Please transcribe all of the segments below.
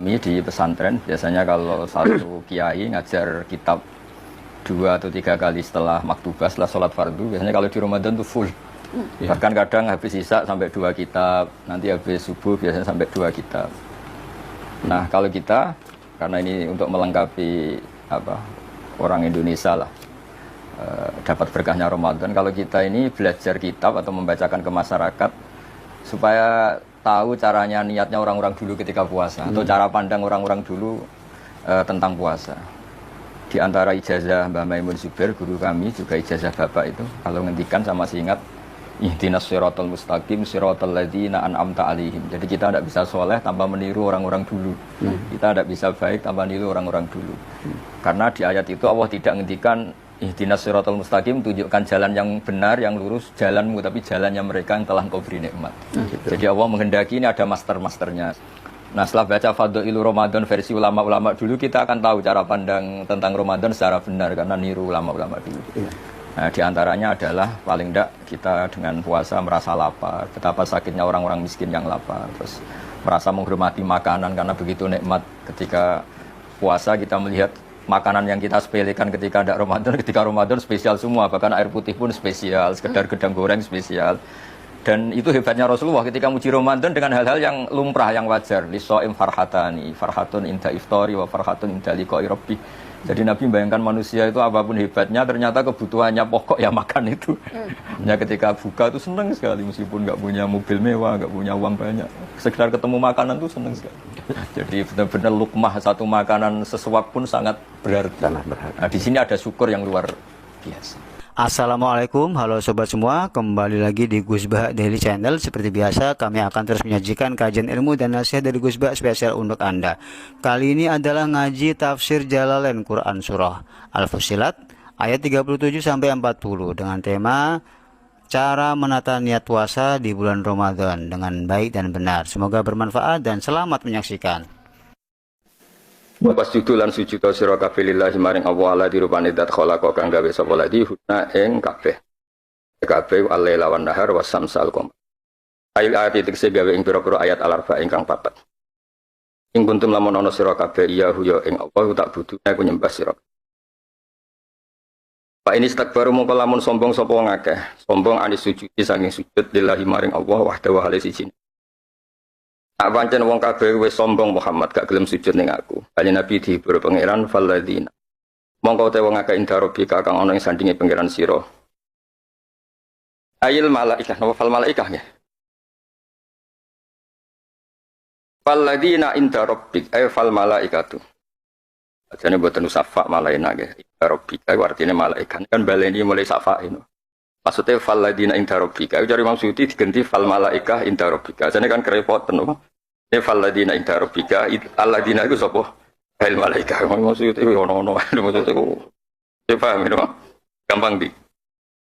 Ini di pesantren biasanya kalau satu kiai ngajar kitab 2 atau 3 kali setelah maktubah, setelah sholat fardu. Biasanya kalau di Ramadan tuh full. Bahkan kadang habis isya sampai 2 kitab, nanti habis subuh biasanya sampai 2 kitab. Nah kalau kita, karena ini untuk melengkapi orang Indonesia lah, dapat berkahnya Ramadan. Kalau kita ini belajar kitab atau membacakan ke masyarakat supaya tahu caranya, niatnya orang-orang dulu ketika puasa atau cara pandang orang-orang dulu tentang puasa. Di antara ijazah Mbah Maimun Zubair, guru kami, juga ijazah bapak itu, kalau ngendikan sama ingat, ihdinas siratal mustaqim siratal ladzina an'amta alaihim. Jadi kita tidak bisa soleh tanpa meniru orang-orang dulu. Kita tidak bisa baik tanpa meniru orang-orang dulu. Karena di ayat itu Allah tidak ngendikan ihdinas siratal mustaqim, tunjukkan jalan yang benar, yang lurus, jalanmu, tapi jalannya mereka yang telah engkau beri nikmat. Jadi Allah menghendaki ini ada master-masternya. Nah setelah baca Fadhailu Ramadan versi ulama-ulama dulu, kita akan tahu cara pandang tentang Ramadan secara benar karena niru ulama-ulama dulu. Nah diantaranya adalah paling tidak kita dengan puasa merasa lapar, betapa sakitnya orang-orang miskin yang lapar, terus merasa menghormati makanan karena begitu nikmat. Ketika puasa kita melihat makanan yang kita sepelekan ketika ada Ramadan, ketika Ramadan spesial semua, bahkan air putih pun spesial, sekedar gedang goreng spesial. Dan itu hebatnya Rasulullah ketika muji Ramadan dengan hal-hal yang lumrah, yang wajar. Liso'im farhatani, farhatun inda iftari wa farhatun inda liqa'i rabbi. Jadi Nabi membayangkan manusia itu apapun hebatnya, ternyata kebutuhannya pokok ya makan itu. Ya ketika buka itu senang sekali, meskipun nggak punya mobil mewah, nggak punya uang banyak. Sekedar ketemu makanan itu senang sekali. Jadi benar-benar lukmah satu makanan sesuap pun sangat berarti. Nah, di sini ada syukur yang luar biasa. Assalamualaikum, halo sobat semua, kembali lagi di Gus Bah Daily Channel. Seperti biasa kami akan terus menyajikan kajian ilmu dan nasihat dari Gus Bah spesial untuk Anda. Kali ini adalah ngaji tafsir Jalalain Quran Surah Al-Fussilat ayat 37-40 dengan tema cara menata niat puasa di bulan Ramadan dengan baik dan benar. Semoga bermanfaat dan selamat menyaksikan. Bapak sujud lan sujud sira kabeh lillahi maring Allah ala dirupane dat khalaqa kang gawe sapa ladi huna ing kabeh. Kabeh al-laila wan nahar wasamsal qamar. Ayat ayat iki gawe ing pira-pira ayat al-arba ingkang papat. Ing kuntum lamun ana sira kabeh iya ya ing Allah tak butuh aku nyembah sira. Pak ini istakbaru mongko lamun sombong sapa wong akeh. Sombong anis sujud saking sujud lillahi maring Allah wahdahu hale siji. Nak pancen wong kabeh wis sombong Muhammad gak gelem sujud ning aku. Bali Nabi dihibur pangeran falladzina. Mongko te wong akeh indarobika kang ana ing sandinge pangeran sira. Ayil malaikah napa fal malaikah nggih. Falladzina indarobbik ay fal malaikatu. Ajane boten safa malaina nggih. Indarobbika artine malaikat kan baleni mulai safa ini. Maksudnya falladzina indarobbika. Iku cari maksudi diganti fal malaikah indarobbika. Ajane kan kerepotan napa. Ini falladina inda rabbika alladina itu sapa? Hal malaika. Maksudnya ono-ono maksudnya saya paham itu. Gampang di.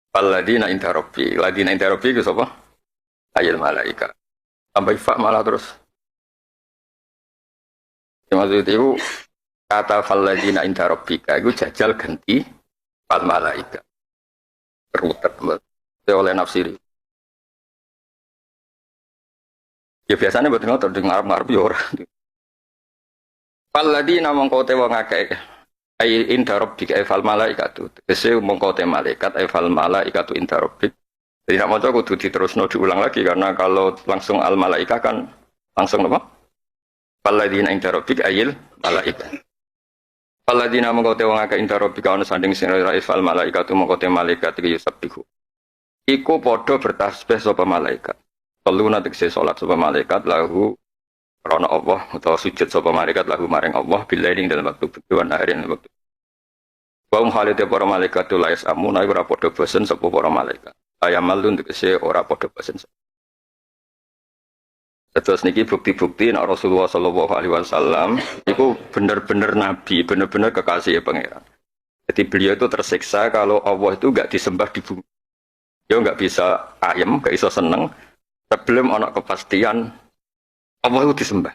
Falladina inda rabbi. Ladina inda rabbi itu sapa? Ayil malaika. Tambah fa malah terus. Maksudnya itu kata falladina inda rabbika itu jajal ganti fal malaika. Berutek oleh nafsiri. Ya biasanya buat ngotot dengar ngarep ya ora. Falladina mongko te wong akeh ai inda rabbika ai fal malaikatu. Tegese mongko te malaikat ai fal malaikatu inda rabbik. Jadi nak maca kudu diterusno diulang lagi karena kalau langsung al malaika kan langsung apa? Falladina inda rabbik ail malaika. Falladina mongko te wong akeh inda rabbika ana sanding sing ora fal malaikatu mongko te malaikat iki yusabbihu. Iku padha bertasbih sapa malaikat. Lalu nanti saya sholat sapa malaikat lahu karena Allah atau sujud sapa malaikat lahu maring Allah bila ini dalam waktu berdoa hari dalam waktu. Wa halite para malaikat la yasamu naik ora padha bosen sapa para malaikat. Ayamal untuk saya ora padha bosen. Terus niki bukti-bukti nek Rasulullah sallallahu alaihi wasallam itu benar-benar nabi, benar-benar kekasih pangeran. Jadi beliau itu tersiksa kalau Allah itu enggak disembah di bumi. Dia enggak bisa ayem, enggak bisa seneng. Sebelum ana kepastian Allah itu disembah.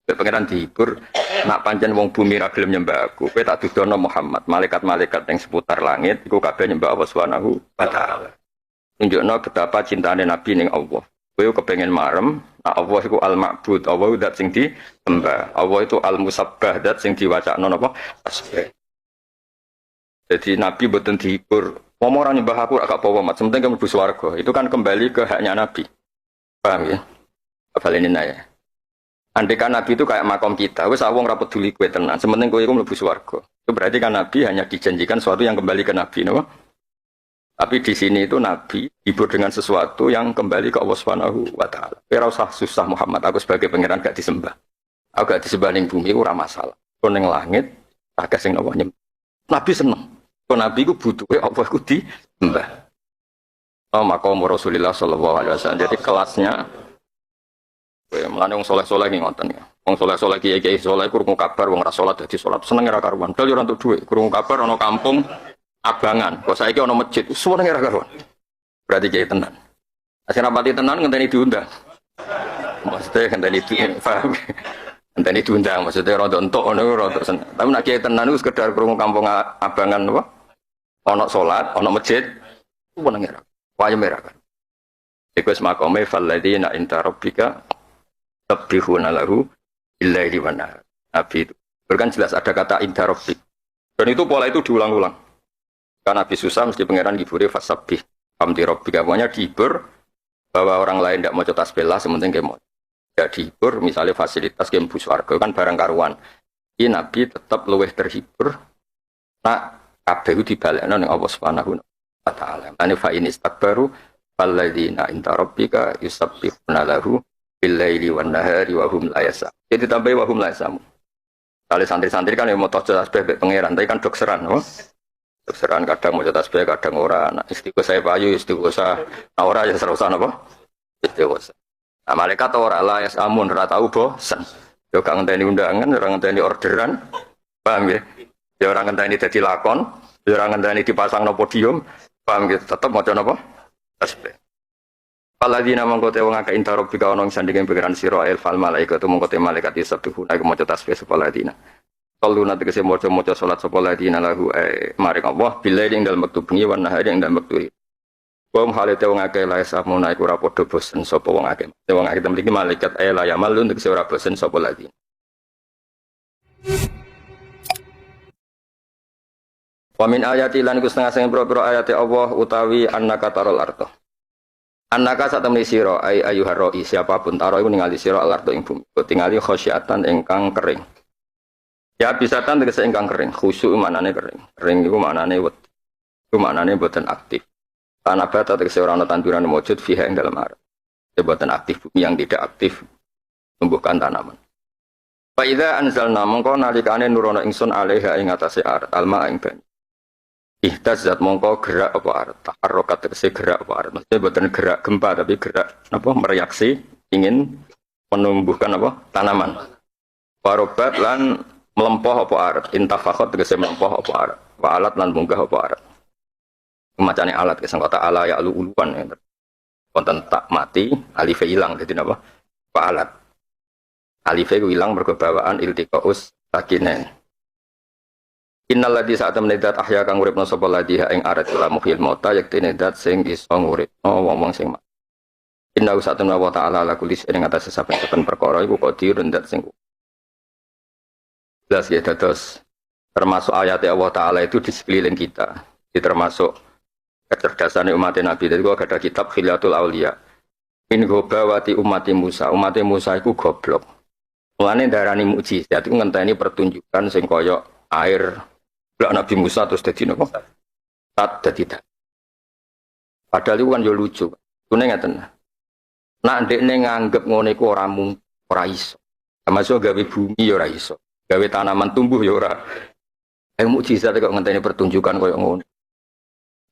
Pangeran dihibur, nak pancen wong bumi ra gelem nyembah aku, kowe tak dudono Muhammad, malaikat-malaikat yang seputar langit iku kabeh nyembah Allah Subhanahu wa taala. Tunjukno betapa cintane Nabi ning Allah. Kowe kepengen marem, nah Allah iku al-ma'bud, Allah dat sing disembah. Allah itu al-musabbah, dat sing diwacakno napa? Tasbih. Jadi Nabi mboten dihibur. Wong ora nyembah aku agak apa-apa, mat. Sementing kamu mlebu swarga. Itu kan kembali ke haknya Nabi. Paham ya? Afalenina ya. Andai kan Nabi itu kayak makom kita, wis wong ra peduli kowe tenan, sementing kowe iku mlebu swarga. Itu berarti kan Nabi hanya dijanjikan sesuatu yang kembali ke Nabi, napa? Tapi di sini itu Nabi hibur dengan sesuatu yang kembali ke Allah Subhanahu wa taala. Ora usah susah Muhammad, aku sebagai pangeran gak disembah. Aku gak disembah ning bumi ora masalah. Kok ning langit akeh sing napa nyembah. Nabi seneng. Kok Nabi ku butuhe apa iku disembah. Oh, maqam Rasulullah sallallahu alaihi wasallam. Jadi kelasnya mulane wong saleh-saleh iki ngoten ya. Wong saleh-saleh kiai-kiai saleh krungu kabar wong ra salat dadi salat seneng ora karuan. Dal yo ora entuk dhuwit, krungu kabar ana kampung Abangan, kok saiki ana masjid, suwenenge ra karuan. Berarti kiai tenan. Asih rapati tenan ngenteni diundang. Maksudnya ngenteni paham. Ngenteni diundang maksudnya rada entuk ngono rada seneng. Tapi nek kiai tenan iku sekedar krungu kampung Abangan apa? Ana salat, ana masjid, suwenenge ra. Wayeme ra kan. Iku wis makome falladzina inta rabbika tabbihuna lahu billaili wan nahar. Nabi itu. Kan jelas ada kata inta rabbik. Dan itu pola itu diulang-ulang. Karena Nabi susah mesti pangeran ngiburi fasabbih hamdi rabbika. Pokoknya dihibur bahwa orang lain tidak mau tasbih lah sementing dia mau. Ya dihibur misalnya fasilitas game bus warga kan barang karuan. Ini Nabi tetap luweh terhibur. Nah, kabeh itu dibalekno ning Allah Subhanahu wa taala. Ane fa in istakbaru falladzina inta rabbika yusabbihuna lahu bil-laili wan nahari wa hum la yasam. Jadi tambah wa hum la yasam. Kalau santri-santri kan yang mau tasbih pangeran, tapi kan dokseran, oh. Dokseran kadang mau tasbih, kadang ora. Nah, istighosah payu, istighosah. Nah, ora ya serusan apa? Istighosah. Nah, malaikat ora la yasamun, ora tau bosen. Yo gak ngenteni undangan, ora ngenteni orderan. Paham ya? Ya ora ngenteni dadi lakon, ya ora ngenteni dipasang no podium. Paham ya? Tetep maca napa? Tasbih. Paladina mangkote wong akeh intarok bika ono sandinge pangeran sira el fal malaikat mangkote malaikat disebut iku maca tasbih sapa ladina. Kalau nanti kesem maca salat sapa ladina lahu maring Allah billahi ing dalem wektu bengi wan nahari ing dalem wektu. Wong halete wong akeh la samuna iku ora padha bosen sapa wong akeh. Wong akeh mriki malaikat la yamal untuk ora bosen sapa ladina. Wa min ayati lan iku setengah sing pira-pira ayate Allah utawi annaka tarol arto. Anaka saat temui siro ayuhar roi siapapun taro itu ningali siro alarto ing bumi. Tingali khosyatan ingkang kering. Ya bisatan tegese ingkang kering. Khusyuk maknane kering. Kering itu maknane wet. Itu maknane boten aktif. Tanah bata tegese ora ana tanduran mujud fiha ing dalam arat. Ya boten aktif bumi yang tidak aktif tumbuhkan tanaman. Fa idza anzalna mongko nalikane nurono ingsun alaiha ing atase arat alma ing banyu. Ihtazat mongko gerak apa arat taharrokat tegese gerak apa arat maksudnya bukan gerak gempa tapi gerak apa mereaksi ingin menumbuhkan apa tanaman warobat lan melempoh apa arat intafakot tegese melempoh apa arat wa alat lan munggah apa arat macane alat kesang kata ala ya lu uluan ya konten tak mati alife ilang jadi apa wa alat alife ilang mergo bawaan iltiqaus sakinen. Innal ladzi saat menedat ahya kang uripna sapa ladzi ing arat la muhyil mauta yakti nedat sing iso nguripno wong-wong sing mati. Inna usatun wa ta'ala la kulli ing atas saben-saben perkara iku qadir ndat sing. Jelas ya dados termasuk ayat Allah taala itu di sekeliling kita. Itu termasuk kecerdasan umat Nabi. Jadi gua ada kitab Khilyatul Auliya. Min gobawati umati Musa. Umat Musa iku goblok. Mulane darani mukjizat iku ngenteni pertunjukan sing kaya air Belak Nabi Musa terus jadi nopo, tak jadi tak. Padahal itu kan yo lucu. Kune ngeten. Nak ndekne nganggep ngono iku ora iso. Termasuk gawe bumi yo ora iso. Gawe tanaman tumbuh yo ora. Mukjizat kok ngenteni pertunjukan koyo ngono.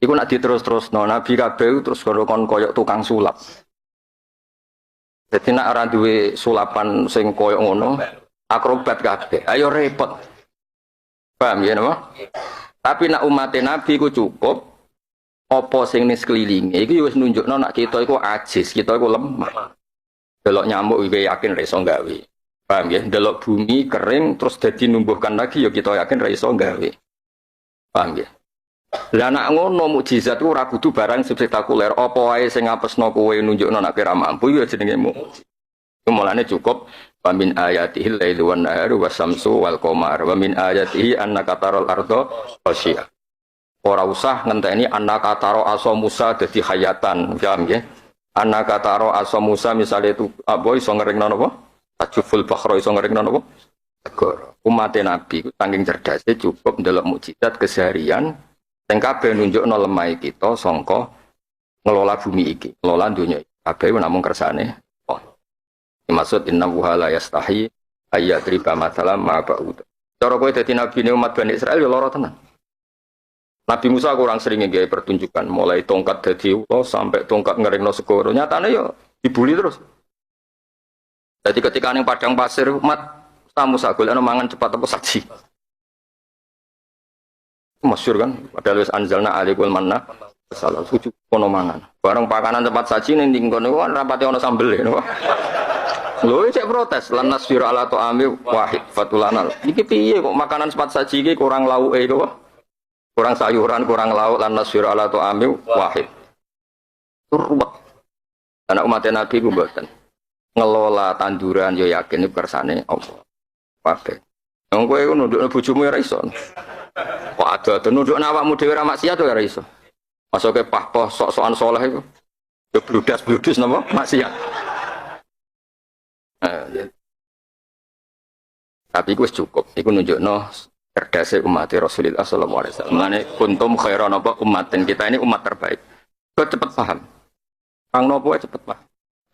Iku nak diterus-terusno Nabi kabeh terus kon koyo tukang sulap. Dadi nak ora duwe sulapan sing koyo ngono, akrobat kabeh. Ayo repot. Paham ya napa? Tapi nak umat Nabi ku cukup apa sing ning sekelilinge iki wis nunjukno nak kita iku ajis, kita iku lemah. Delok nyamuk iki yakin ra iso gawe. Paham ya? Delok bumi kering terus dadi numbuhkan lagi ya kita yakin ra iso gawe. Paham ya? Lah nek ngono mukjizat ku ora kudu barang spektakuler. Apa wae sing ngapesno kowe nunjukno nek ora mampu ya jenenge mukjizat. Mulane cukup wa min ayatihi lailu wan naharu wasamsu wal qamar wa min ayatihi annaka taral arda khashi'a. Ora usah ngenteni annaka taro asa Musa dadi hayatan, paham nggih? Annaka taro asa Musa misale itu apa iso ngeringno napa? Tajuful bakhra iso ngeringno napa? Segara. Umat Nabi ku saking cerdase cukup ndelok mukjizat keseharian sing kabeh nunjukno lemah kita sangka ngelola bumi iki, ngelola dunya iki. Kabeh namung kersane Allah. Maksud inna wa la yastahi ayat riba masalah ma ba'ud. Cara kowe dadi nabi umat Bani Israil ya lara tenan. Nabi Musa kurang sering nggih pertunjukan mulai tongkat dadi ula sampai tongkat ngeringno segara. Nyatane ya dibuli terus. Jadi ketika ning padang pasir umat Musa golekno mangan cepat apa saji. Masyhur kan, padahal wis anzalna alaikul manna salah suci kono mangan. Bareng pakanan cepat saji ning kono kan rapate ana sambel lho. Lho cek protes lan nasfir ala ta'ami wahid fatulanal. Iki piye kok makanan cepat saji iki kurang lauke kok. Kurang sayuran, kurang lauk lan nasfir ala ta'ami wahid. Turut. Anak umat Nabi ku mboten. Ngelola tanduran yo yakin iku kersane Allah. Kabeh. Wong kowe ku nundukno bojomu ora iso. Kok ada nundukno awakmu dhewe ora maksiat ora iso. Masuke pah-pah sok-sokan saleh iku. Yo bludas-bludus napa maksiat. Tapi iku wis cukup. Iku nunjukno cerdasé umat Rasulullah sallallahu alaihi wasallam. Mane kuntum khairan apa umatin kita ini umat terbaik. Kok cepet paham. Kang nopo cepet paham.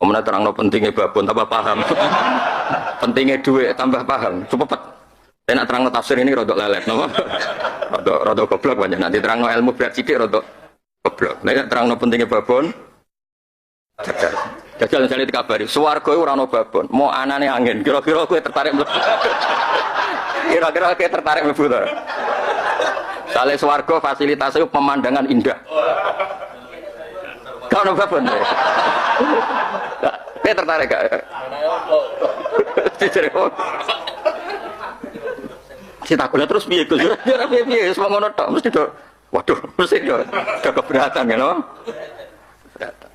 Omna terangno pentingnya babon tambah paham. Pentingnya duit tambah paham. Cepet. Saya nak terangno tafsir ini rodok lelet napa? Rodok goblok banyak nanti terangno ilmu berat sithik rodok goblok. Nek terangno pentingnya babon cerdas. Jajal jane dikabari, swarga iku ora ono babon, mau anane angin. Kira-kira kowe tertarik mlebu. Kira-kira kowe tertarik mlebu ta? Sale swarga fasilitasnya pemandangan indah. Kau ono babon. Kowe tertarik gak? Si takutnya terus piye Gus? Ora piye-piye wis ngono tok mesti do. Waduh, mesti do keberatan kan, no? Keberatan.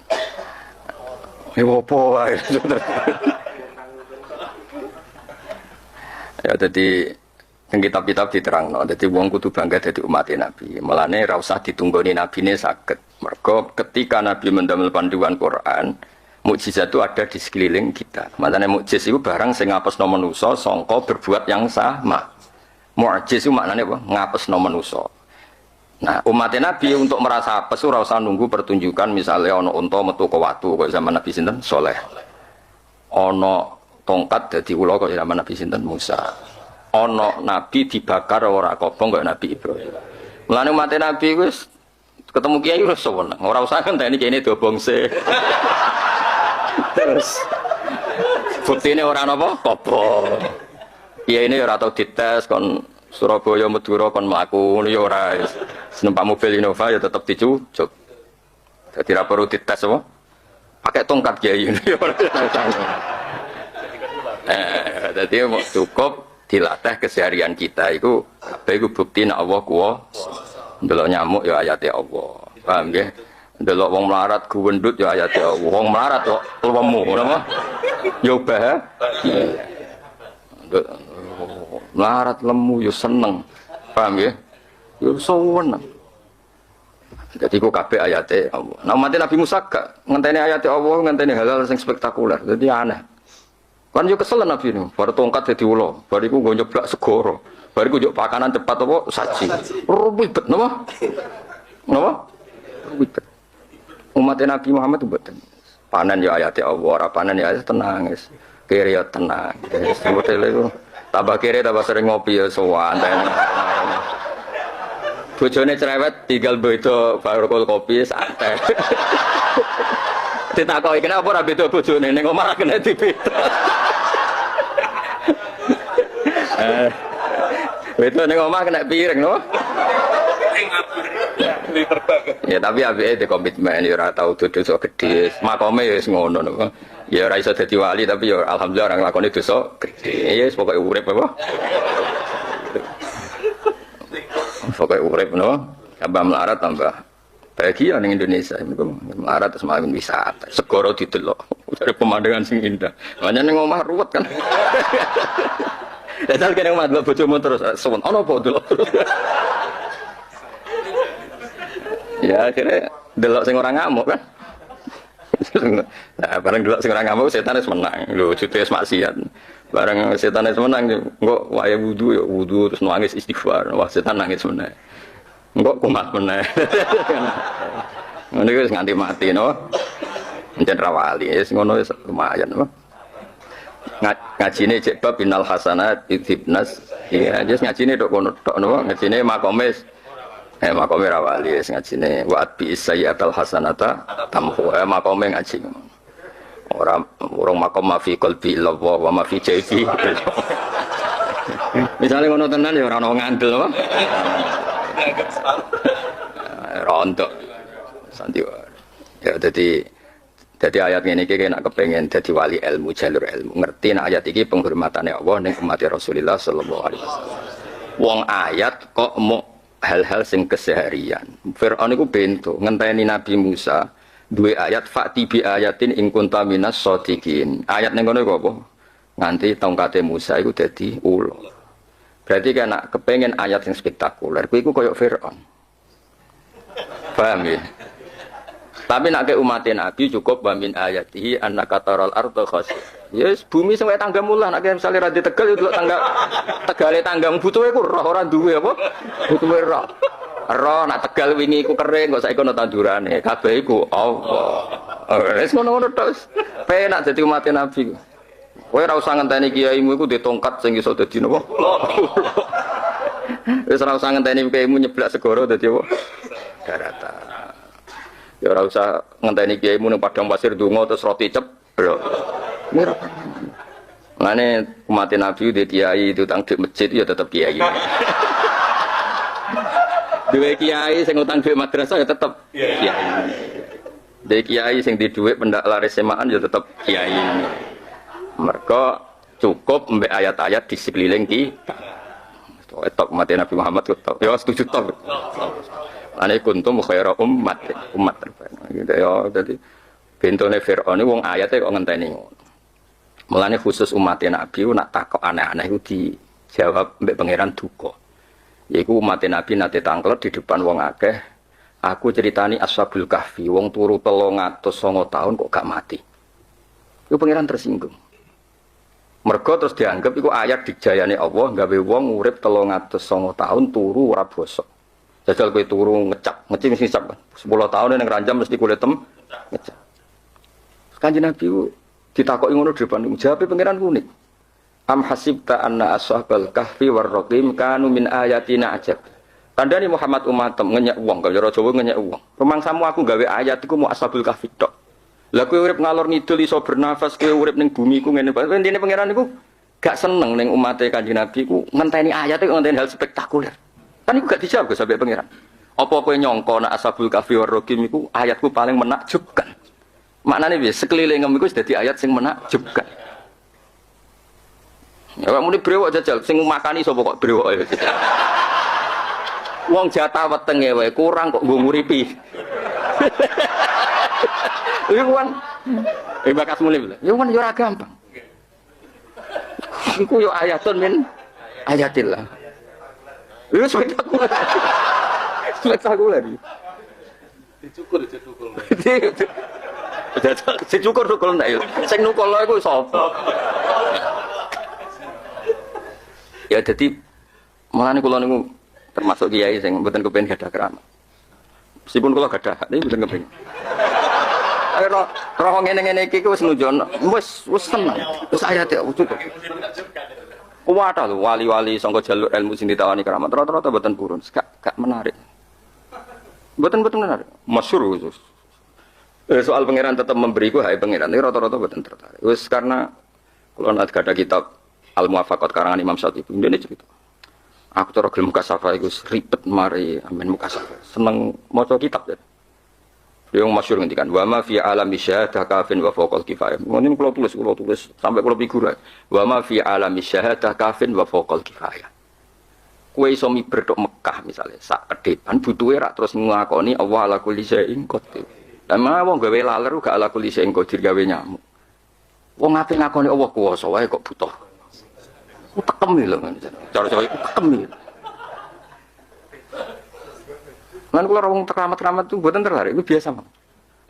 Opo wae. Ya dadi ing kitab-kitab diterangno, dadi wong kudu bangga dadi umat Nabi. Mulane ra usah ditunggoni nabine saged. Mergo ketika Nabi mendamel panduan Quran, mukjizat itu ada di sekeliling kita. Maknane mukjiz itu barang sing ngapesno manusa sangka berbuat yang sama. Mukjiz itu maknane apa? Ngapesno manusa. Nah, umat Nabi untuk merasa apes ora usah nunggu pertunjukan misalnya ana unta metu ke watu kok zaman Nabi sinten Saleh. Ana tongkat dadi ula kok zaman Nabi sinten Musa. Ana nabi dibakar ora kobong kok Nabi Ibrahim. Mulane umat Nabi wis ketemu kiai wis seneng. Ora usah ngenteni kene do bongse. Terus buktine ora napa kobong. Kiai ini ora tau dites kon Surabaya Madura kon mlaku ngono ya ora. Numpak mobil Innova ya tetep dicucuk. Dadi ra perlu dites apa? Pakai tongkat kiai ini ya ora. Dadi cukup dilatih keseharian kita iku kabeh iku bukti nek Allah kuwasa. Ndelok nyamuk ya ayate Allah. Paham nggih? Ndelok wong melarat guwendut ya ayate Allah. Wong melarat kok lemu napa? Ya bahagia. Melarat lemu ya seneng. Paham nggih? Ya seneng. Jadi ku kabeh ayate Allah. Nah mati Nabi Musa gak ngenteni ayate Allah, ngenteni hal-hal sing spektakuler. Jadi aneh. Kan yo kesel Nabi niku, bar tongkat dadi ula, bar iku nggo nyeblak segara. Bar iku njuk pakanan cepat apa saji. Ribet napa? Napa? Ribet. Umat Nabi Muhammad mboten. Panen yo ayate Allah, ora panen ya tenang wis. Kere yo tenang. Wis modele iku. Tambah kere tambah sering ngopi ya sowan. Bojone cerewet tinggal beda baru kopi santai. Ditakoki kenapa ora beda bojone ning omah ra kena dibeda. Beda ning omah kena piring no. Ya tapi apike de komitmen ya ora tau dosa gedhe. Makome ya wis ngono no. Ya ora iso dadi wali tapi ya alhamdulillah ora nglakoni dosa gedhe. Ya wis pokoke urip apa. Pokoke urip no. Tambah melarat tambah bahagia ning Indonesia. Melarat terus malah wisata. Segoro didelok dari pemandangan sing indah. Makanya ning omah ruwet kan. Dasar kene omah delok bojomu terus suwun. Ono apa delok terus. Ya akhirnya delok sing ora ngamuk kan. Nah, bareng delok sing ora ngamuk setan wis menang. Lho jute wis maksiat. Bareng setan wis menang kok wae wudu ya wudu terus nangis istighfar. Wah setan nangis meneh. Engkau kumat meneh. Ngono iki nganti mati no. Encen rawali wis ngono wis lumayan no. Ngajine cek bab innal hasanat idhibnas. Iya, wis ngajine tok kono tok no. Ngajine makomis. Makome rawali wis ngajine wa bi sayyatal hasanata tamhu. Makome ngaji. Orang makom ma fi qalbi illa wa ma fi jaybi. Misale ngono tenan ya ora ono ngandel apa. Rontok santiwar ya jadi ayat ini kita nak kepengen jadi wali ilmu jalur ilmu ngerti nak ayat ini penghormatannya Allah ning umat Rasulullah sallallahu alaihi wasallam wong ayat kok mau hal-hal sing keseharian Fir'aun itu bento ngenteni Nabi Musa dua ayat fakti bi ayatin in kunta minas shodiqin ayat ning ngono apa nganti tongkate Musa itu dadi ulo berarti kan nak kepengen ayat yang spektakuler kuwi iku koyo Fir'aun. Paham ya? Tapi nak ke umatin Nabi cukup bamin ayatihi annaka taral arda khasiyah. Yes, bumi sing wae tangga mulah nak misale ra Tegal itu tangga Tegale tanggang butuhe ku roh ora duwe apa? Butuhe roh. Roh nak Tegal wingi ku kering kok saiki ono tandurane. Kabeh iku Allah. Wis ngono-ngono tok. Penak dadi umatin Nabi. Kowe ora usah ngenteni kiaimu iku di tongkat sing iso dadi napa? Wis ora usah ngenteni kiaimu nyeblak segara dadi apa? Daratan. Ya ora usah ngenteni kiaimu ning padang pasir donga terus roti ceblok. Mirip. Mane umat Nabi di kiai itu utang di masjid ya tetap kiai. Duwe kiai sing utang di madrasah ya tetap kiai. Duwe kiai sing di dhuwit pendak laris semaan ya tetap kiai. Mereka cukup mbek ayat-ayat di sekeliling kita. Tok umat Nabi Muhammad tok. Ya setuju tok. Ane kuntum khairu umat terbaik. Gitu ya. Jadi bentone Fir'aun wong ayate kok ngenteni ngono. Mulane khusus umat Nabi nak takok aneh-aneh iku dijawab mbek pangeran duka. Yaiku umat Nabi nate tangklet di depan wong akeh. Aku ceritani Ashabul Kahfi, wong turu 309 tahun kok gak mati. Iku pangeran tersinggung. Mergo terus dianggap iku ayat dijayane Allah gawe wong urip 309 tahun turu ora bosok. Jajal kowe turu ngecap, ngeci mesti ngecap kan. 10 tahun ning ranjam mesti kulit ngecap. Kanjeng Nabi ditakoki ngono di depan jawabe pangeran unik. Am hasibta anna ashabal kahfi warraqim kanu min ayatina ajab. Kandhani Muhammad umatem ngenyek wong kaya Jawa ngenyek wong. Rumangsamu aku gawe ayat iku mu ashabul kahfi tok. Lah kowe urip ngalor ngidul iso bernafas, kowe urip ning bumi ku ngene bae. Intine pangeran iku gak seneng ning umate Kanjeng Nabi ku ngenteni ayat iku ngenteni hal spektakuler. Kan iku gak dijawab sampai pangeran. Apa kowe nyangka nek ashabul kahfi warraqim iku ayatku paling menakjubkan. Maknane piye? Sekelilingem iku dadi ayat sing menakjubkan. Ya kok muni brewok jajal sing makani sapa kok brewok ya. Wong jatah wetenge wae kurang kok nggo nguripi. Iku kan bakas mulih. Ya kan yo ora gampang. Iku yo ayatun min ayatillah. Iku spektakuler. Spektakuler. Dicukur. Sing cukur nukul nek yo. Sing nukul iku sapa? Ya dadi mulane kula niku termasuk kiai sing mboten kepengin gadah keramat. Meskipun kula gadah, niku mboten kepengin. Ayo roh ngene-ngene iki wis nunjukno wis tenang. Wis ayate cukup. Kuwata lho wali-wali sangka jalur ilmu sing ditawani keramat rata-rata mboten purun, gak menarik. Mboten menarik. Masyhur khusus. Soal pangeran tetap memberiku hak pangeran iki rata-rata mboten tertarik. Wis karena kula nak gadah kitab Al-Muwafaqat karangan Imam Syatibi. Ini cerita. Aku cara gelem mukasafah iku ribet mari amen mukasafah. Seneng maca kitab ya. Dia yang masyhur ngendikan wa ma fi alami syahadah kafin wa fawqal kifayah. Ngono kula tulis sampai kula figura. Wa ma fi alami syahadah kafin wa fawqal kifayah. kowe iso miber tok Mekah misalnya sak kedepan butuhe rak terus nglakoni Allah ala kulli syai'in qadir. Lah wong gawe laler gak ala kulli syai'in qadir gawe nyamuk. Wong ape ngakoni Allah kuwasa wae kok butuh. Tekem lho cara-cara iku tekem lho. Lan kula wong keramat-keramat tuh mboten tertarik, itu biasa mah.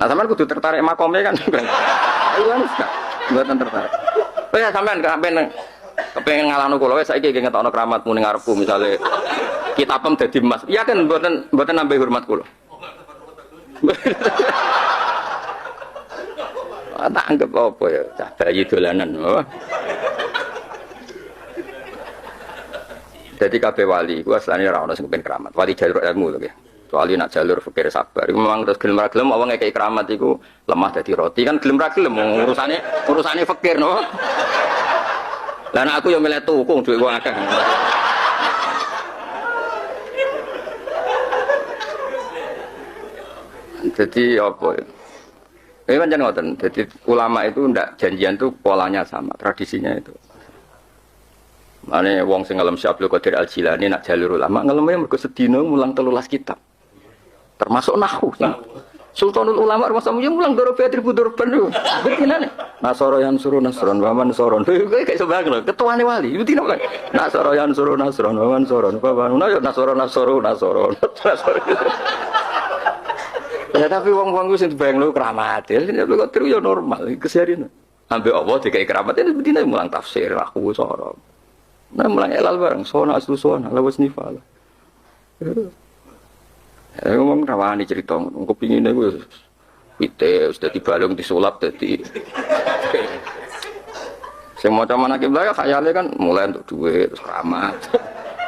Nah sampean kudu tertarik makome kan. Iku kan mboten tertarik. Oh ya sampean kepengen ngalahno kula wis saiki ngetokno keramatmu ning ngarepku misale kitabem dadi emas. Iya kan mboten nambah hormat kula. Tak anggap apa ya, cah bayi dolanan. Jadi kabeh wali ku aslane ora ono sing kepen keramat. Wali jalur ilmu lho ya. Wali nak jalur fikir sabar. Iku memang terus gelem ra gelem wong ngekeki keramat iku lemah dadi roti kan gelem ra gelem urusane fikir no. Lah nek aku yo milih tukung dhuwit wong akeh. Jadi apa ya? Ini kan jangan ngoten. Jadi ulama itu ndak janjian tuh polanya sama, tradisinya itu. Mane wong sing ngelem Syabul Qadir Al-Jilani nak jalur ulama ngeleme mergo sedina mulang 13 kitab. Termasuk nahwu. Sultanul Ulama Rasul yo mulang doro Beatrix Budurban lho. Betinane. Nasara yang suruh nasron waman soron. Kayak sebag lho, ketuane wali. Betina kan. Nasara yang suruh nasron waman soron. Waman yo nasara nasoron. Ya tapi wong-wong sing dibayang lho keramat. Syabul Qadir yo normal keseharian. Ambek Allah dikai keramat ini betina mulang tafsir aku soro. Nah mulai elal bareng, sona aslu sona, lawas nifal. Ngomong rawani cerita, ngomong pingin gue, pite, sudah dibalung disulap, jadi. Semua zaman anak belakang khayalnya kan mulai untuk duit, keramat.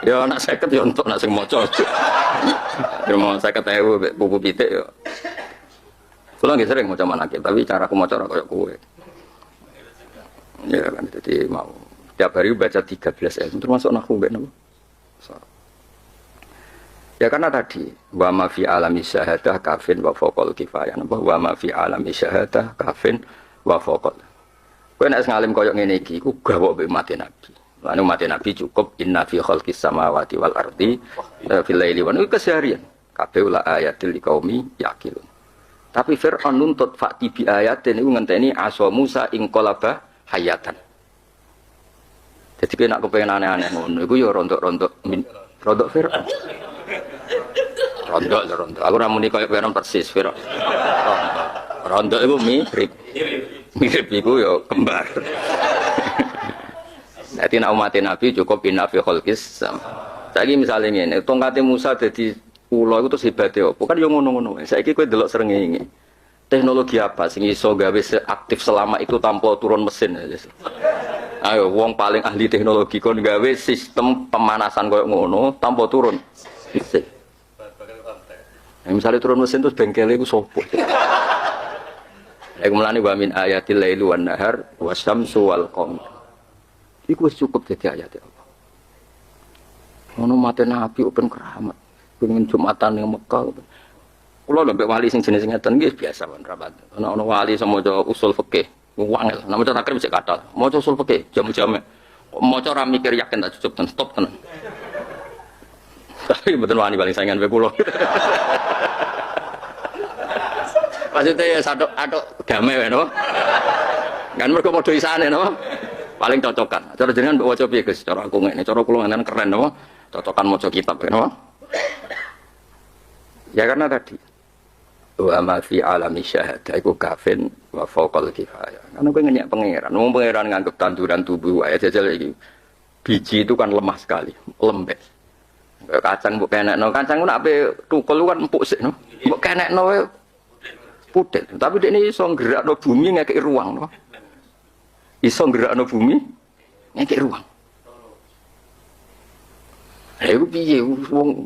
Ya anak seket ya untuk nak sing moco. Ya mau seket buku pite ya. Kalau nggak sering mau zaman anak, tapi cara aku moco kayak kue. Ya kan, jadi mau. Tiap hari baca 13 ilmu termasuk nahwu ben apa? Ya karena tadi wa ma fi alami syahadah kafin wa faqal kifayah. Napa wa ma fi alami syahadah kafin wa faqal. Kowe nek ngalim koyo ngene iki iku gawok mbek mate nabi. Lan mate nabi cukup inna fi khalqis samawati wal ardi fil laili wa keseharian. Kabeh la ayatil liqaumi yaqilun. Tapi Fir'aun nuntut fakti bi ayatin niku ngenteni asa Musa ing qalaba hayatan. Jadi kena kepengen aneh-aneh ngono, iku yo rontok Fir'aun. Rontok. Aku ramuni koyo Fir'aun persis Fir'aun. Rontok iku mirip iku yo kembar. Dadi nek umat Nabi cukup inna fi khalqis. Saiki misale ngene, tongkate Musa dadi ula iku terus hebate opo? Kan yo ngono-ngono. Saiki kowe delok srengenge. Teknologi apa sing iso gawe aktif selama itu tanpa turun mesin. Ayo, wong paling ahli teknologi kon gawe sistem pemanasan koyo ngono tanpa turun mesin. Nah, misalnya turun mesin terus bengkele iku sopo? Iku mulane wa min ayatil laili wan nahar wasyamsu wal qamar. Iku wis cukup dadi ayat Allah. Ono mate nabi open keramat. Pengen Jumatan ning Mekah. Kula lho mbek wali sing jenis ngeten nggih biasa mon rapat. Ono wali semoga usul fikih. Wangel, nama cara akhir bisa kata. Mau usul pakai jam-jamnya. Mau cara mikir yakin tak cukup stop tenan. Tapi betul wani paling saingan bekulo. Maksudnya ya satu damai no. Kan mereka mau doisane no. Paling cocokan. Cara jenengan mbok waca piye Gus? Cara aku ngene, cara kula ngene keren no. Cocokan maca kitab no. Ya karena tadi wa ma fi alami syahadah iku kafin wa faqal kifayah. Karena kowe ngenyek pangeran, wong pangeran nganggep tanduran tubuh wae jajal iki. Biji itu kan lemah sekali, lembek. Kacang mbok kenekno, kacang ku nek ape tukul kan empuk sik no. Mbok kenekno wae putih. Tapi dekne iso nggerakno bumi ngekeki ruang no. Iso nggerakno bumi ngekeki ruang. Lha iku piye wong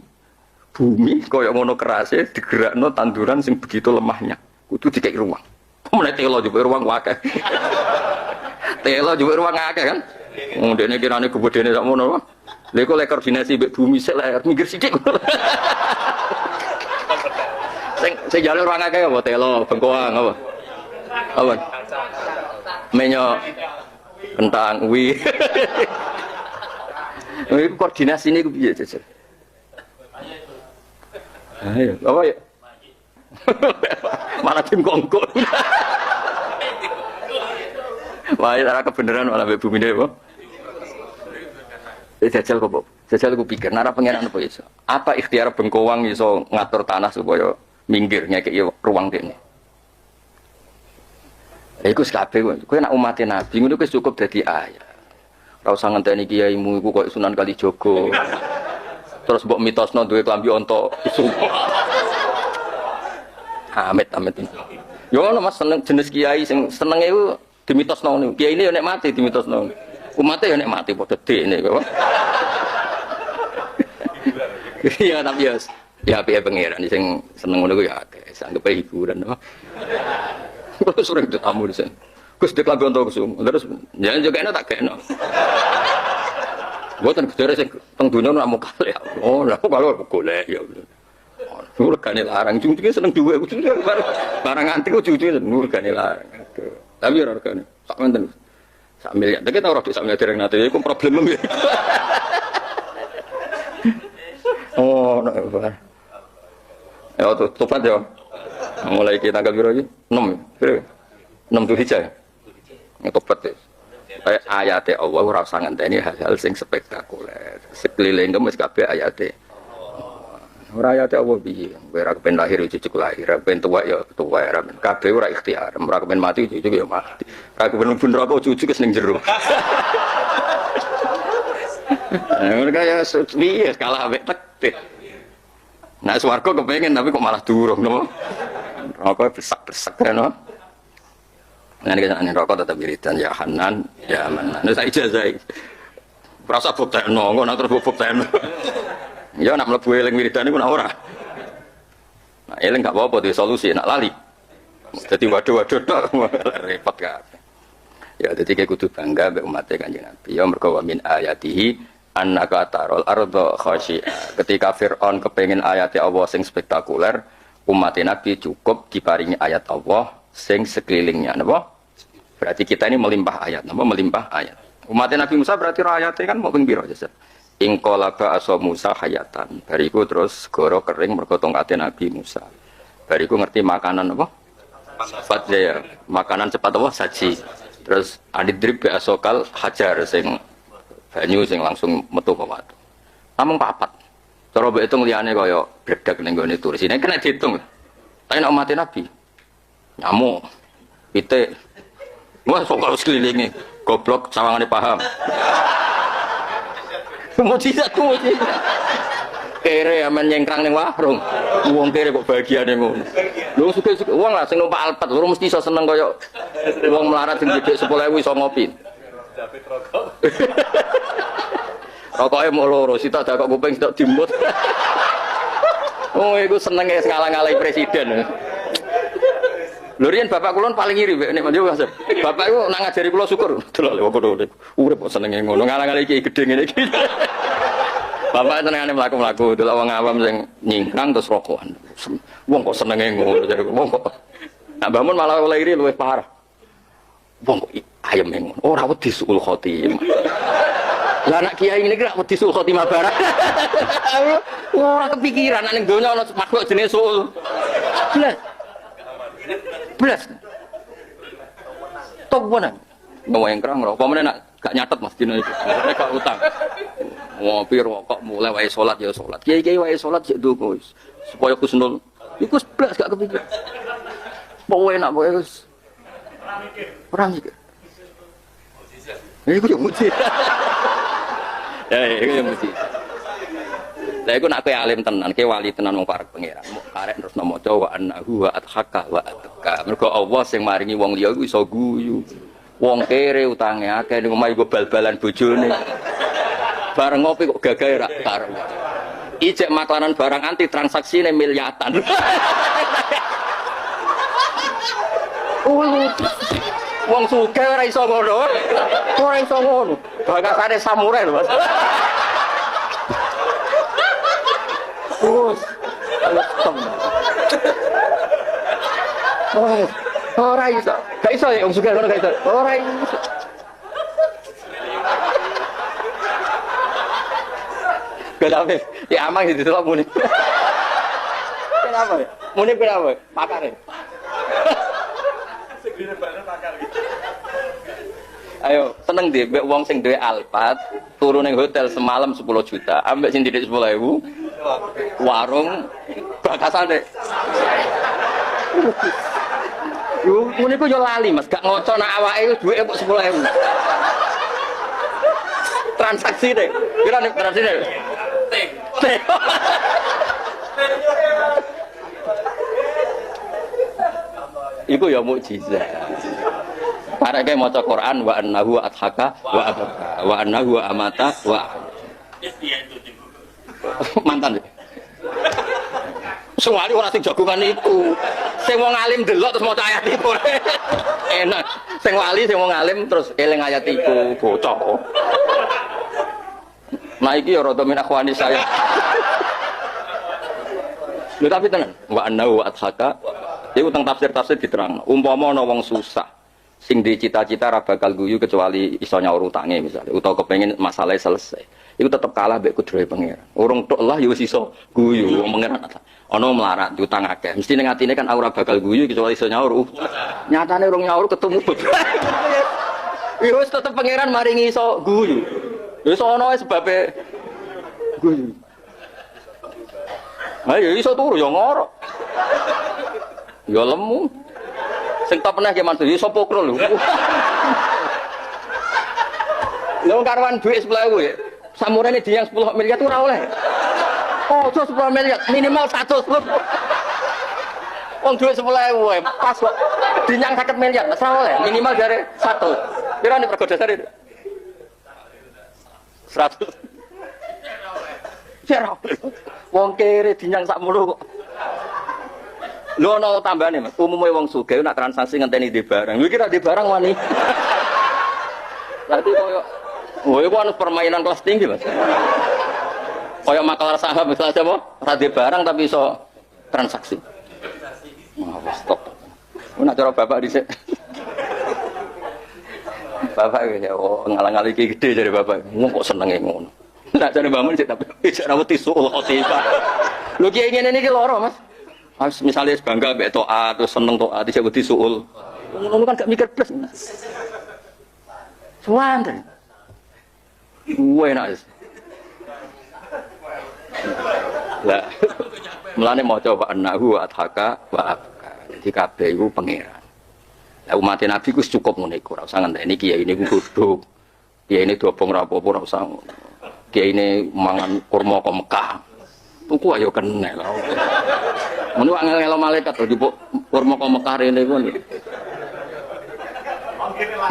bumi kaya ngono kerase digerakno tanduran sing begitu lemahnya kudu dikek ruang. Mulai telo juga ruang akeh. Telo juga ruang akeh kan. Wong dene kirane gebodene sak mono. Lha iku lek koordinasi mbek bumi sik lek minggir sithik. Sing jalur ruang akeh apa telo, bengkoang apa? Apa? Menyo kentang wi. Iku koordinasi ini piye jajal? Ayo, apa ya? Mana tim kongko? Wah, cara kebenaran malah bumi deh, Pak. Jajal kok, Pak. Jajal aku pikir, nara pengenan apa iso? Apa ikhtiar Bengkowang iso ngatur tanah supaya minggir ngekeki ruang dene? Iku kabeh kowe nak umat Nabi ngono wis cukup dadi ayat. Ora usah ngenteni kiaimu iku koyo Sunan Kalijaga. Terus mbok mitosno duwe klambi onto isu. Amit. Yo ono Mas seneng jenis kiai sing senenge iku dimitosno niku. Kiai ini yo nek mati dimitosno. Umate yo nek mati padha dekne kok. Iya tapi ya piye pangeran sing seneng ngono ku ya akeh. Sanggepe hiburan apa. Terus sering ditamu di sini. Gus dek lambe untuk kusum. Terus jangan juga enak tak kena. Buatan kejar sih teng dunia nak muka ya. Oh, lah kalau golek ya. Nur gane larang, cuma seneng duwe. Barang antik kok cucu nur gane larang. Tapi ora regane. Sak menten. Sak miliar. Dek ta ora sak miliar dereng nate iku problem ya. Oh, nak apa? Ya topat ya. Mulai kita tanggal berapa lagi? 6 tuh hijau. Ngetopat ya. Kayak ayatnya Allah ora usah ngenteni hal-hal sing spektakuler. Sekeliling wis kabeh ayate. Ora ayate Allah piye? Ora kepen lahir cucu lahir, kepen tuwa ya tuwa, kabeh ora ikhtiar. Ora kepen mati cucu ya mati. Ora kepen mlebu neraka cucu wis ning jero. Mereka ya piye kalah ambek takdir. Nah swarga kepengen tapi kok malah durung no. Rokok bersak no. Nah ini kan rokok tetap wiridan ya Hanan ya Manan. Nah saya ijazah. Rasa buktekno kok nak terus buktekno. Ya nak mlebu eling wiridan iku nak ora. Nah eling gak apa-apa di solusi nak lali. Dadi waduh-waduh tok repot kabeh. Ya dadi kayak kudu bangga mbek umat Kanjeng Nabi. Ya mergo min ayatihi annaka tarol arda khashi'a. Ketika Firaun kepengin ayat Allah sing spektakuler, umat Nabi cukup diparingi ayat Allah sing sekelilingnya, napa? Berarti kita ini melimpah ayat, napa melimpah ayat. Umat Nabi Musa berarti ayatnya kan mau ping pira aja. In qalaba asa Musa hayatan. Bariku terus goro kering mergo tongkate Nabi Musa. Bariku ngerti makanan apa? Cepat ya, makanan cepat apa? Saji. Terus adidrib be asokal hajar sing banyu sing langsung metu ke watu. Namung papat. Cara mbok hitung liyane kaya bledak ning gone turis. Ini kena diitung. Tapi nek umat Nabi nyamuk, pitik. Wah sok karo sekelilinge. Goblok sawangane paham. Mujizat. Kere amen nyengkrang ning warung. Wong kere kok bahagiane ngono. Lho suke-suke wong lah sing numpak Alphard lho mesti iso seneng kaya wong melarat sing dhek 10.000 iso ngopi. Rokoknya mau loro, sitok ada kok kuping, sitok dimut. Oh, itu seneng ya ngalah-ngalahi presiden. Lurian bapak kulon paling iri, nek manjur Mas. Bapak itu nang ngajari kula syukur. Delok lho kok urip kok senenge ngono, ngalah-ngalahi iki gedhe ngene iki. Bapak senengane mlaku-mlaku, delok wong awam sing nyingkrang terus rokokan. Wong kok senenge ngono, jare wong kok. Nah, bangun malah oleh iri luwih parah. Wong kok ayem ngono. Ora wedi suul khotimah. Lah anak kiai ini kira wedi suul khotimah barang. Ora kepikiran nek ning donya ana makhluk jenenge suul. Blas. Tok bonan. Mau engkrang ora. Apa meneh nak gak nyatet Mas dina iki. Nek gak utang. Ngopi rokok mulai wae salat ya salat. Kiai-kiai wae salat sik ndonga wis. Supaya kusnul. Iku blas gak kepikiran. Pokoke enak pokoke wis. Ora mikir. Iku yo mujizat. Iku yo mujizat. Lah iku nek kowe alim tenan, kowe wali tenan wong parek pangeran. Mok karek terus maca wa annahu wa adhaka wa atqa. Mergo Allah sing maringi wong liya iku iso guyu. Wong kere utange akeh ning omahe go bal-balan bojone. Bareng ngopi kok gagahe ra karo. Ijek maklanan barang anti transaksine miliatan. Wong sugih ora iso ngono. Ora iso ngono. Bakasane samurai lho, Mas. Ora iso. Gak iso ya wong sugih ngono gak iso. Ora iso. Tapi ya amang itu lah muni. Kenapa? Muni kenapa? Pakar ya. Segini banget pakar gitu. Ayo, seneng deh, mbek wong sing duwe Alphard, turu ning hotel semalam 10 juta, ambek sing didik 10.000, warung bakasan deh. Yo, ngene ku yo lali, Mas, gak ngoco nak awake duwe kok 10.000. Transaksi deh. Kira nih transaksi deh. Iku ya mukjizat. Para kayak maca Quran wa annahu adhaka wa abaka wa annahu amata wa mantan. Soale ora sing jagongan iku. Sing wong alim delok terus maca ayat iku. Enak. Sing wali sing wong alim terus eling ayat iku bocah. Nah iki ya rada min akhwani saya. Lho tapi tenan wa annahu adhaka. Iku teng tafsir-tafsir diterang. Umpama ana wong susah sing di cita-cita ra bakal guyu kecuali iso nyaur utange misalnya utawa kepengin masalah selesai iku tetep kalah mbek kudrohe pangeran urung tok lah ya wis iso guyu wong pangeran ana melarat utang akeh mesti ning atine kan ora bakal guyu kecuali iso nyaur nyatane urung nyaur ketemu ya wis tetep pangeran maringi iso guyu wis ana wae sebabe guyu ayo iso turu ya ngorok ya lemu sing tak pernah ge mantu iso pokro lho. Lho karwan duit 10.000 ya. Samurane diang 10 miliar itu ora oleh. Oh, 10 miliar minimal 100. Wong duit 10.000 pas kok dinyang 50 miliar, ora oleh. Minimal dari 1. Pira nek rego dasar itu? 100. Pira? Wong kere dinyang sakmono kok. Lho ana tambane Mas, umume wong sugih nak transaksi ngenteni di barang. Lho iki ra di barang wani. Berarti koyo iku ana permainan kelas tinggi Mas. Koyo makelar saham misalnya apa? Ra di barang tapi iso transaksi. Wah, stop. Nak cara bapak dhisik. Bapak ya ngalang-alang iki gede jare bapak. Wong kok senenge ngono. Nak jare bangun sik tapi ijak ra wedi suul khotimah. Lho kiye ngene iki loro Mas. Misalnya bangga mbek taat terus seneng taat disebut disuul. Ngono kan gak mikir plus. Suwandre. Enak. Lah. Mulane maca wa annahu adhaka wa abka. Dadi kabeh iku pangeran. Lah umat Nabi ku cukup ngene iku, ora usah ngenteni kiai niku godhog. Kiai ini dobong rapopo ora usah. Kiai ini mangan kurma ke Mekah. Tuku ayo kena lah. Mun wak ngel-ngelo malaikat to dipuk kurma ke Mekah rene pun.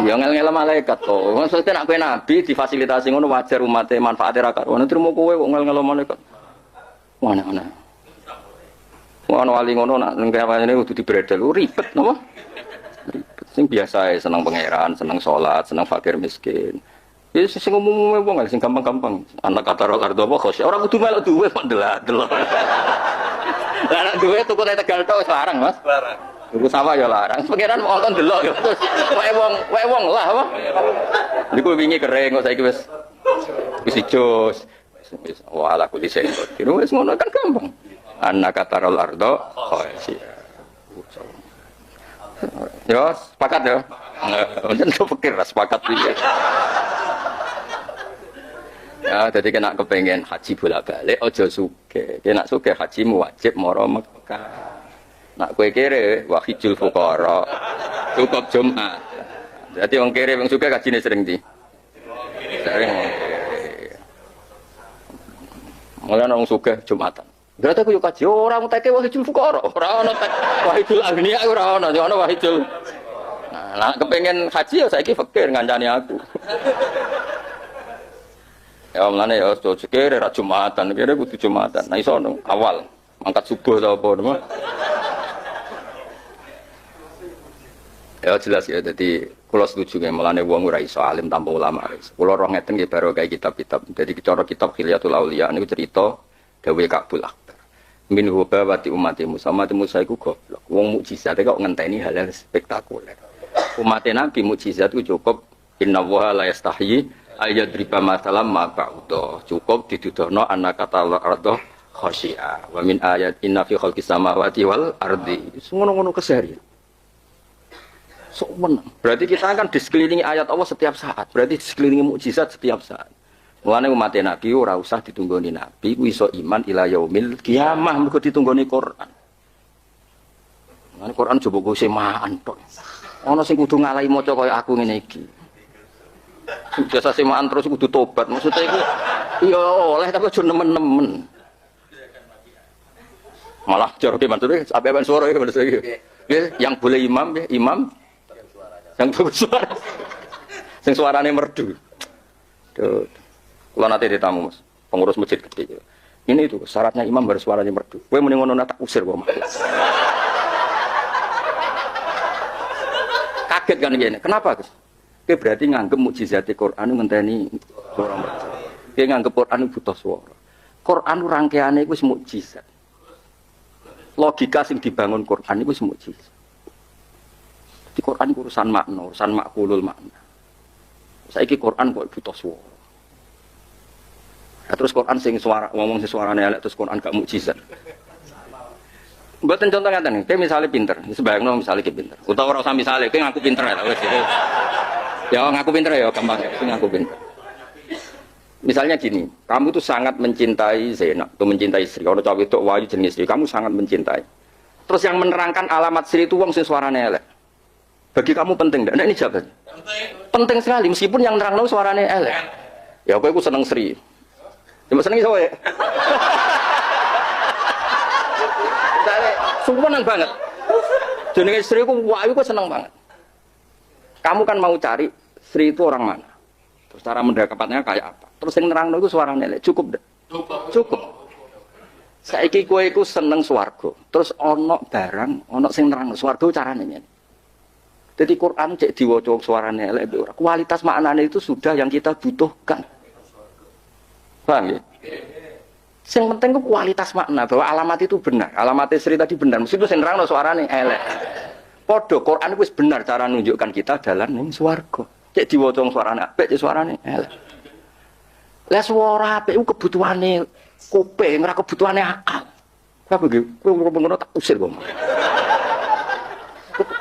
Ya ngel-ngelo malaikat to. Maksudnya nek kowe nabi difasilitasi ngono wajar umate manfaate ra karuan. Trimo kowe kok ngel-ngelo malaikat. Mana-mana. Wong ana wali ngono nak ning kene kudu dibredel ribet napa? Ribet. Sing biasa ae seneng pangeran, seneng salat, seneng fakir miskin. Ya sing umum-umum wong sing gampang-gampang. Anak kata ardo apa khosya. Ora kudu melok duwe kok delok. Lah nek duwe tuku teh Tegal tok wis larang, Mas. Larang. Tuku sawah ya larang. Pangeran mau nonton delok ya. Terus wae wong lah apa. Niku wingi kering kok saiki wis ijo. Wis wala kuli sing. Wis ngono kan gampang. Anak kata ardo khosya. Ya, sepakat ya. Untuk pikir sepakat iki. Ya, jadi kena kepengen haji bolak-balik aja sugih. Kena sugih haji wajib mara Mekah. Nak kowe kere wahidul fuqara. Cukup Jumat. Jadi wong kere wong sugih hajine sering ndi? Sering. Mulane wong sugih Jumatan. Berarti aku yo kaji ora muteke wahidul fuqara. Ora ana wahidul agniya ora ana, yo ana wahidul. Nah, kepengen haji ya saiki fakir ngancani aku. Ya mulane ya kere ra Jumatan, kere kudu Jumatan. Nah iso awal mangkat subuh ta apa napa. Ya jelas ya dadi kula setuju nggih mulane wong ora iso alim tanpa ulama. Kula roh ngeten nggih baru kayak kitab-kitab. Dadi cara kitab Khilyatul Auliya niku cerita dawuhe Ka'bul Akbar. Min hubawati ummati Musa. Umat Musa iku goblok. Wong mukjizate kok ngenteni hal-hal spektakuler. Umat Nabi mukjizat ku cukup innallaha la yastahi ayat riba masalam ma ba'udah. Cukup didudono anak kata ardo khosyi'ah. Wa min ayat inna fi khalqis samawati wal ardi. Ngono-ngono keseharian. Menang. Berarti kita akan di sekelilingi ayat Allah setiap saat. Berarti di sekelilingi mukjizat setiap saat. Mulane umat Nabi ora usah ditunggoni Nabi, ku iso iman ila yaumil kiamah mergo ditunggoni Quran. Mulane Quran coba go semaan tok. Ana sing kudu ngalahi maca kaya aku ngene iki. Biasa semaan terus kudu tobat. Maksudnya iku ya oleh tapi aja nemen-nemen. Malah jor ki maksudnya sampeyan suara iki maksudnya. Yang boleh imam ya imam yang bersuara. Sing suarane merdu. Tuh. Kalau nanti ditamu mas, pengurus masjid gede. Ini itu syaratnya imam harus suaranya merdu. Kowe mending ngono tak usir kok. Kaget kan gini. Kenapa Gus? Kowe berarti nganggep mukjizat Quran ngenteni suara merdu. Kowe nganggep Quran butuh suara. Quran rangkaiane iku wis mukjizat. Logika sing dibangun Quran iku wis mukjizat. Di Quran urusan makna, urusan makulul makna. Saiki Quran kok butuh suara. Ya, terus Quran sing suara ngomong sing suarane elek terus Quran gak mukjizat. Mboten contoh ngaten, kowe misale pinter, sebayangno misale ki pinter. Utawa ora usah misale, kowe ngaku pinter ya wis gitu. Ya ngaku pinter ya gampang ya, ngaku pinter. Misalnya gini, kamu tuh sangat mencintai Zainab, tuh mencintai Sri. Kalau cowok itu wahyu jenenge Sri, kamu sangat mencintai. Terus yang menerangkan alamat Sri itu wong sing suarane elek. Bagi kamu penting enggak? Nah, ini jawaban. Penting sekali meskipun yang nerangno suarane elek. Ya kowe iku seneng Sri. Cuma seneng iso ya. Seneng banget. Jenenge Sri ku wahyu ku seneng banget. Kamu kan mau cari Sri itu orang mana? Terus cara mendekatnya kayak apa? Terus yang nerangno iku suarane elek. Cukup dah. Cukup. Saiki kowe iku seneng swarga. Terus ana barang, ana sing nerangno swarga carane ngene. Jadi Quran cek diwaca suarane elek ora. Kualitas maknane itu sudah yang kita butuhkan. Paham ya? Yang penting itu kualitas makna bahwa alamat itu benar. Alamat Sri tadi benar. Meskipun sing nerangno suarane elek. Padha Quran wis benar cara nunjukkan kita dalan ning swarga. Cek diwaca suarane apik, cek suarane elek. Lah suara apik ku kebutuhane kuping, ora kebutuhane akal. Apa iki? Kowe ngono tak usir kok.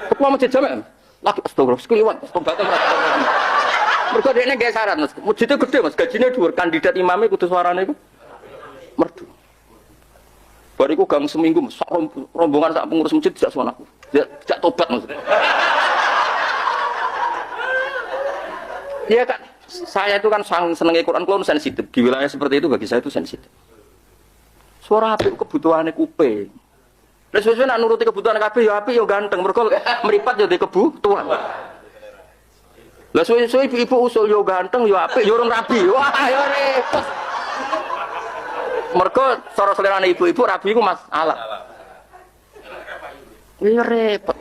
Ketua masjid jamek. Lagi astagfirullah, sekeliwat, astagfirullah. Mergo dekne gawe syarat, Mas. Masjidnya gede, Mas. Gajine dhuwur, kandidat imame kudu suarane iku merdu. Bariku gang seminggu Mas, rombongan sak pengurus masjid jak suanaku. Jak tobat, Mas. Iya kan, saya itu kan senenge Quran, kalau sensitif. Di wilayah seperti itu bagi saya itu sensitif. Suara apik kebutuhane kuping. Lah sesuai nak nuruti kebutuhan kabeh ya apik ya ganteng, mergo mripat ya di kebutuhan. Lah suwe-suwe ibu-ibu usul ya ganteng ya apik ya urung rabi. Wah, ya repot. Mergo cara selerane ibu-ibu rabi iku masalah. Ya repot.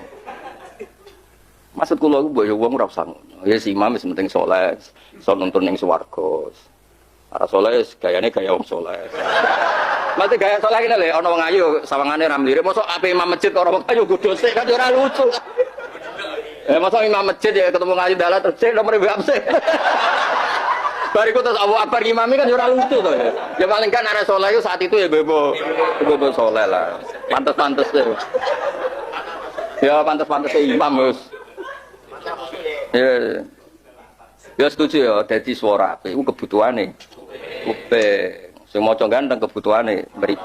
Maksud kula iku mbok ya wong ora usah ngono. Ya si imam wis penting saleh, iso nuntun ning swarga. Ora saleh gayane gaya wong saleh. Mate gaya saleh kene lho ana wong ayu sawangane ra mlirik mosok ape imam masjid karo wong ayu godho sik kan ora lucu. Mosok imam masjid ya ketemu ngaji dalan terus sik nomor WhatsApp sik. Bariku terus Allahu Akbar imame kan ora lucu to ya. Ya paling kan arek saleh saat itu ya bebo saleh lah. Pantes-pantes tuh. Ya pantes-pantes imam wis. Ya. Ya setuju ya dadi swara apik iku kebutuhane. Kuping sing maca ganteng kebutuhane beri.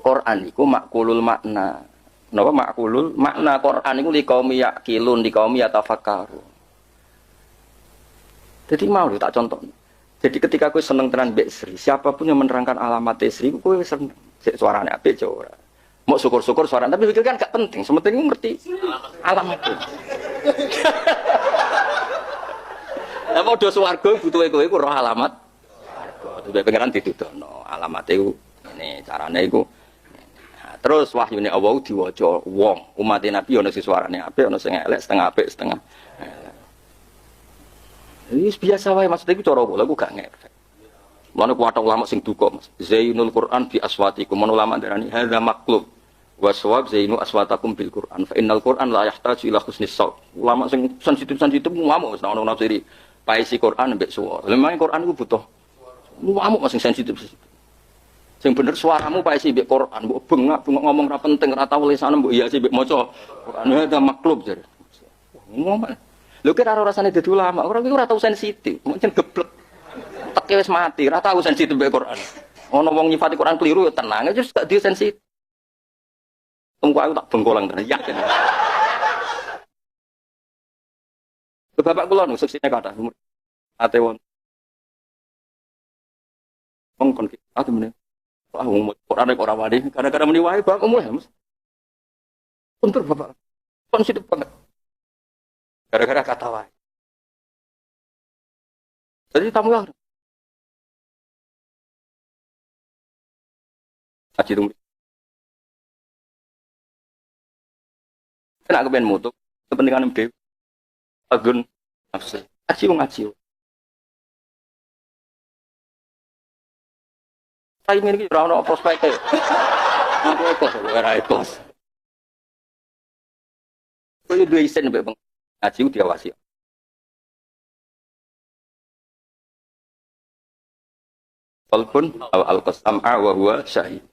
Quran iku makulul makna. Napa makulul makna Quran iku liqaumi yaqilun liqaumi yatafakkaru. Jadi mau tak contoh. Jadi ketika kowe seneng tenan mbek Sri, siapapun yang menerangkan alamat Sri kowe seneng. Sik suarane apik aja ora. Mau syukur-syukur suara, tapi pikir kan gak penting. Sementing ngerti alamat itu. Lah padha swarga butuhe kowe iku roh alamat. Swarga pengenan ditudono alamat iku ngene carane iku. Nah, terus wahyune Allah diwaca wong umat Nabi ana sing suarane apik ana sing elek setengah apik setengah. Wis biasa wae maksud iku cara kula iku gak ngefek. Mana kuwata ulama sing duka Mas. Zainul Quran bi aswatikum. Mana ulama darani hadza maqlub. Wa sawab zainu aswatakum bil Quran. Fa innal Quran la yahtaju ila husnis shaut. Ulama sing sensitif-sensitif ngamuk wis ana nafsiri. paisi Quran mbek suara. Memang Quran itu butuh amuk masing sensitif. Sing bener suaramu paisi mbek Quran, mbok bengak ngomong ra penting ra tau lisan mbok iya sih mbek maca Quran ada maklub jare. Ngomong. Lho kira ora rasane dadi ulama, ora iku ora tau sensitif, mungkin geblek. Teke wis mati, ra tau sensitif mbek Quran. Ono wong nyifati Quran keliru ya tenang, terus gak dia sensitif. Tunggu aku tak bengkolang tenan yakin. Bapak kula nu seksine kathah umur ate won. Wong kon ate meneh. Ah wong Quran kok ora wani, kadang-kadang muni wae Bapak mulai Mas. Puntur Bapak. Sensitif banget. Gara-gara kata wae. Jadi tamu yang aji tunggu. Kena aku pengen mutu kepentingan dewe. Agun nafsu. Ngaji. Saya ini ora ono prospek. Aku ekos, ora ekos. Koyo duwe isen mbek ngaji diawasi. Walaupun al-qasam wa huwa syahid.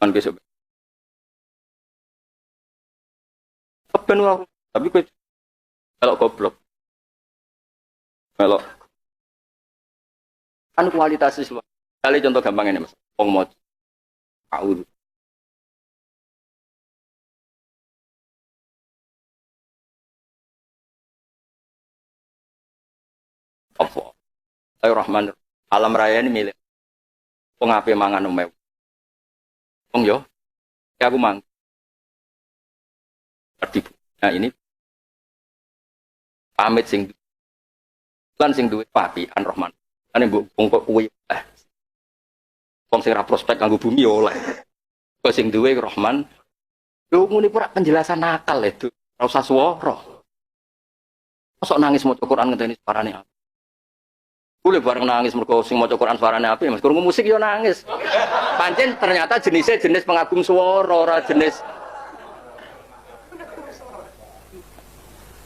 Kan besok. Ben ora, tapi kowe kalau goblok. Kalau kan kualitas siswa. Kali contoh gampang ini Mas. Wong maca a'udzu. Apa? Rahman alam raya ini milik wong ape mangan omew. Wong yo, ya aku mang. Nah ini pamit sing lan sing duwe papi an Rahman. Ane mbok kok kuwi wong sing ra prospek kanggo bumi yo oleh. Kok sing duwe Rahman. Lho ngene ora penjelasan nakal itu. Ora usah swara. Mosok nangis maca Quran ngenteni suarane apa? Boleh bareng nangis mergo sing maca Quran suarane apik, Mas. Krungu musik yo nangis. Pancen ternyata jenisnya jenis pengagum swara, ora jenis.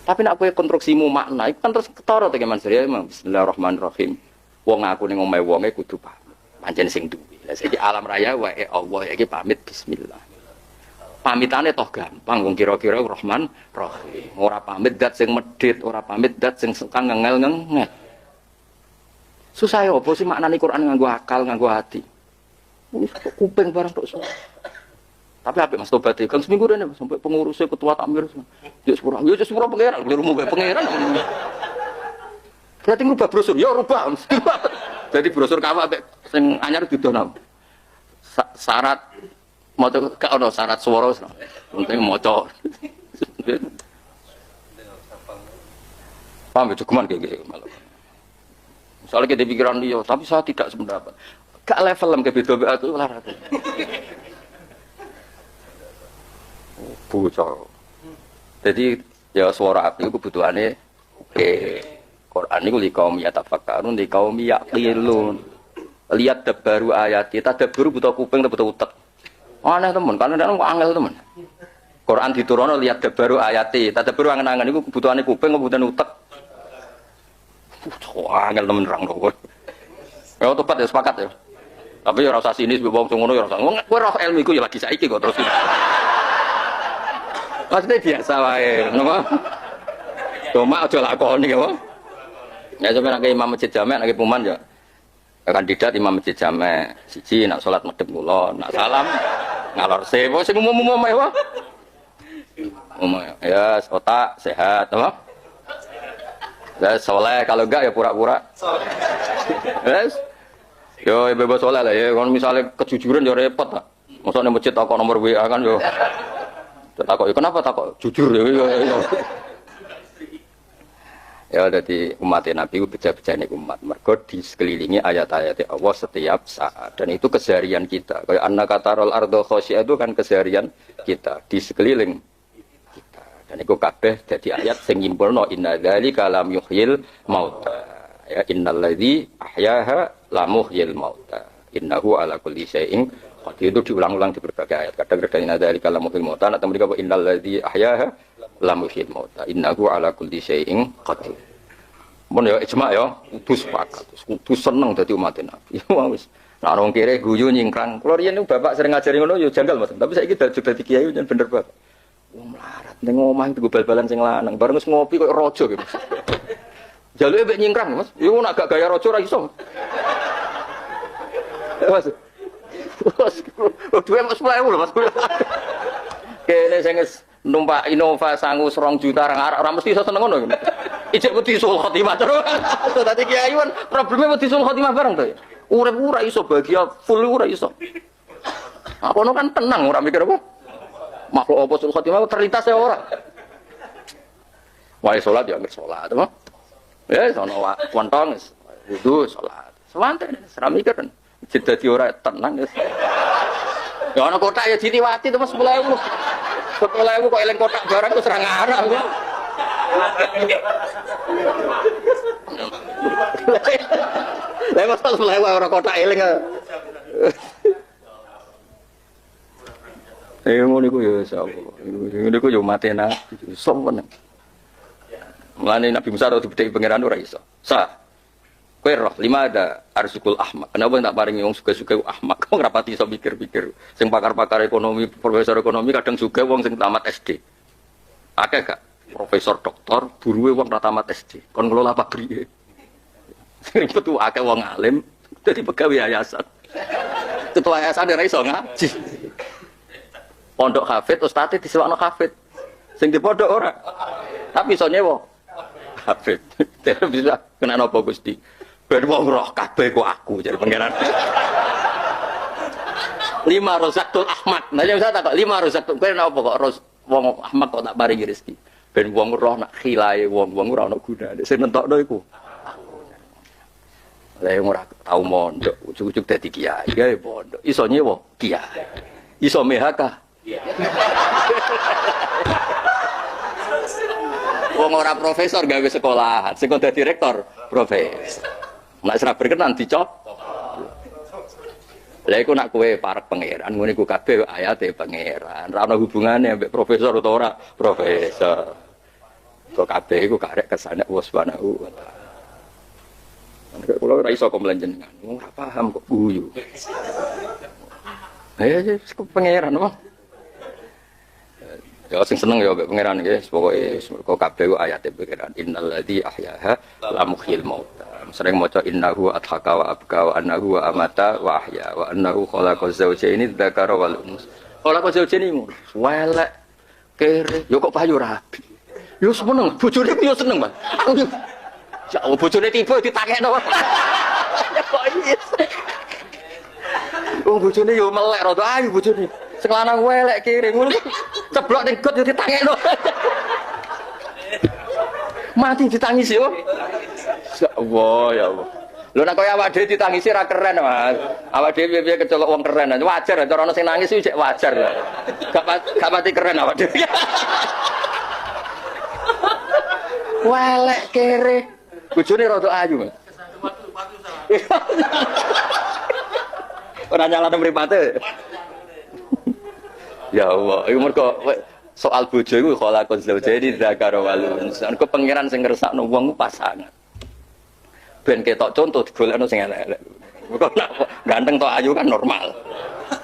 Tapi nak kowe konstruksimu makna, itu kan terus ketara to Mas ya. Bismillahirrahmanirrahim. Wong aku ning omahe wonge kudu pamit. Pancen sing duwe. Lah saiki alam raya wae Allah iki pamit bismillah. Pamitane toh gampang wong kira-kira Rahman Rahim. Ora pamit dat sing medhit, ora pamit dat sing sekang ngengel-ngengel. Susah ya apa sih maknane Quran nganggo akal, nganggo hati. Wis kuping barang tok. Tapi apik Mas tobat kan seminggu rene sampai pengurusnya ketua takmir. Yo sepura pangeran, keliru muga pangeran. Berarti ngubah brosur, ya rubah. Jadi brosur kawa apik sing anyar didono. Syarat maca gak ono syarat swara. Penting maca. Paham cukuman kayak malah. Misalnya kita pikiran dia, tapi saya tidak sependapat. Gak level ke beda itu lah. Bocor. Jadi ya suara api itu kebutuhannya Quran itu li kaum yatafakkarun li kaum yaqilun. Lihat baru ayat kita baru butuh kuping butuh utek. Aneh teman, karena dia angel teman. Quran diturunno lihat baru ayat baru angen-angen itu kebutuhannya kuping kebutuhan utek. Angel teman nerang kok. Ya tepat ya sepakat ya. Tapi ya rasa sinis mbok wong ngono ya rasa. Wong kowe roh ilmu iku ya lagi saiki kok terus. Maksudnya biasa wae, napa? Cuma aja lakoni apa? Ya sampeyan nek imam masjid jame' nek puman ya kandidat imam masjid jame' siji nak salat medhep kula, nak salam ngalor sewo sing umum-umum wae. Ya otak sehat, apa? Ya soleh kalau enggak ya pura-pura. Yes. Yo bebas soleh lah ya, kalau misalnya kejujuran ya repot ta. Mosok nek masjid takok nomor WA kan yo. Takok kenapa takok jujur ya. Ya dadi umat Nabi ku beja-bejane umat mergo di sekelilingi ayat-ayat Allah setiap saat dan itu keseharian kita. Kayak annaka tarol ardo khosya itu kan keseharian kita di sekeliling kita. Dan itu kabeh dadi ayat sing nyimpulno inna dzalika lam yuhyil mauta. Ya innalladzi ahyaha la muhyil mauta. Innahu ala kulli syai'in itu diulang-ulang di berbagai ayat. Kadang-kadang inna dzalika la muhyil mauta, atau mereka innal ladzi ahyaha lam yuhyil mauta innahu ala kulli syai'in qadir. Mun ya ijma ya kudu sepakat, kudu seneng dadi umat Nabi. Ya wis. Nek wong kere guyu nyingkrang. Kulo riyen bapak sering ngajari ngono ya janggal Mas. Tapi saiki dadi kiai jan bener banget. Wong melarat ning omah itu bal-balan sing lanang, bareng wis ngopi koyo raja gitu. Jaluke mek nyingkrang Mas. Iku nek gak gaya raja ora iso. Mas. Duwe Mas 10.000 lho Mas. Kene sing numpak Innova sangu 2 juta ora mesti iso seneng ngono. Ijek wedi sul khotimah terus. Dadi kiai kan probleme wedi sul khotimah bareng to. Urip ora iso bahagia full ora iso. Apa ono kan tenang ora mikir apa. Makhluk apa sul khotimah terlintas ya ora. Wae salat ya anggere salat, apa? Ya sono wontong wudu salat. Santai ora mikir kan. Dadi ora tenang ya. Ya ana kotak ya diliwati to Mas 10.000. 10.000 kok eling kotak barang wis ora ngarah. Lah mosok 10.000 ora kotak eling. Ngono iku ya sapa. Ngono iku ya mate Nabi. Sopo. Mulane Nabi Musa ora dibedheki pangeran ora iso. Kowe roh 5 ada arzukul ahmak. Kenapa tak paringi wong suka-suka ahmak? Kok ngrapati iso mikir-mikir. Sing pakar-pakar ekonomi, profesor ekonomi kadang juga wong sing tamat SD. Akeh gak profesor doktor, buruwe wong ra tamat SD. Kon ngelola pabrike. Sing ribet akeh wong alim dadi pegawai yayasan. Ketua yayasan ora iso ngaji. Pondok hafid ustaz disewakno hafid. Sing di pondok ora. Tapi iso nyewa hafid. Terus bisa kena napa Gusti? Ben wong roh kabeh kok aku jare pangeran. 5 rozaktul ahmad. Nah ya saya tak 5 rozaktul. Kowe napa kok wong ahmad kok tak paringi rezeki. Ben wong roh nak khilae wong ora ono gunane. Sing nentokno iku. Lah ora tau mondok, ujug-ujug dadi kiai, gawe pondok. Iso nyewa kiai. Iso MHK. Wong ora profesor gawe sekolahan, sing dadi rektor profesor. Nek ora berkenan dicop. Lah iku nak kowe parek pangeran, ngene iku kabeh ayate pangeran. Ora ono hubungane ambek profesor utawa ora profesor. Kok kabeh iku karek kesane Allah Subhanahu wa taala. Nek kula ora iso komplain jenengan, ora paham kok guyu. Kok pangeran apa? Ya sing seneng ya mbek pangeran nggih, pokoke kabeh ayate pangeran. Innalladzi ahyaha la muhyil mauta. Sering maca innahu adhaka wa abka wa annahu wa amata wa ahya wa annahu khalaqa zawjaini dzakara wal unsa. Khalaqa zawjaini welek kere yo kok payu rabi. Yo seneng bojone yo seneng, Mas. Ya Allah bojone tiba ditakekno. Ya kok iso. Oh bojone yo melek rada ayu bojone. Sing lanang welek kere ngono. Ceblok ning got yo ditakekno. Mati ditangisi yo. Ya Allah, ya Allah. Lho nek kaya awak dhewe ditangisi ra keren, Mas. Awak dhewe piye kecolok wong keren. Wajar cara ana sing nangis iki cek wajar. Gak pati keren awak dhewe. Walek kere. Bojone rada ayu, Mas. Ora nyalane mripate. Ya Allah, iku mergo soal bojo iku kholaqon zawjaini dzakara wal unsa. Engko pangeran sing ngersakno wong pasangan. Ben ketok contoh digolekno sing elek-elek. Kok ganteng tok ayu kan normal.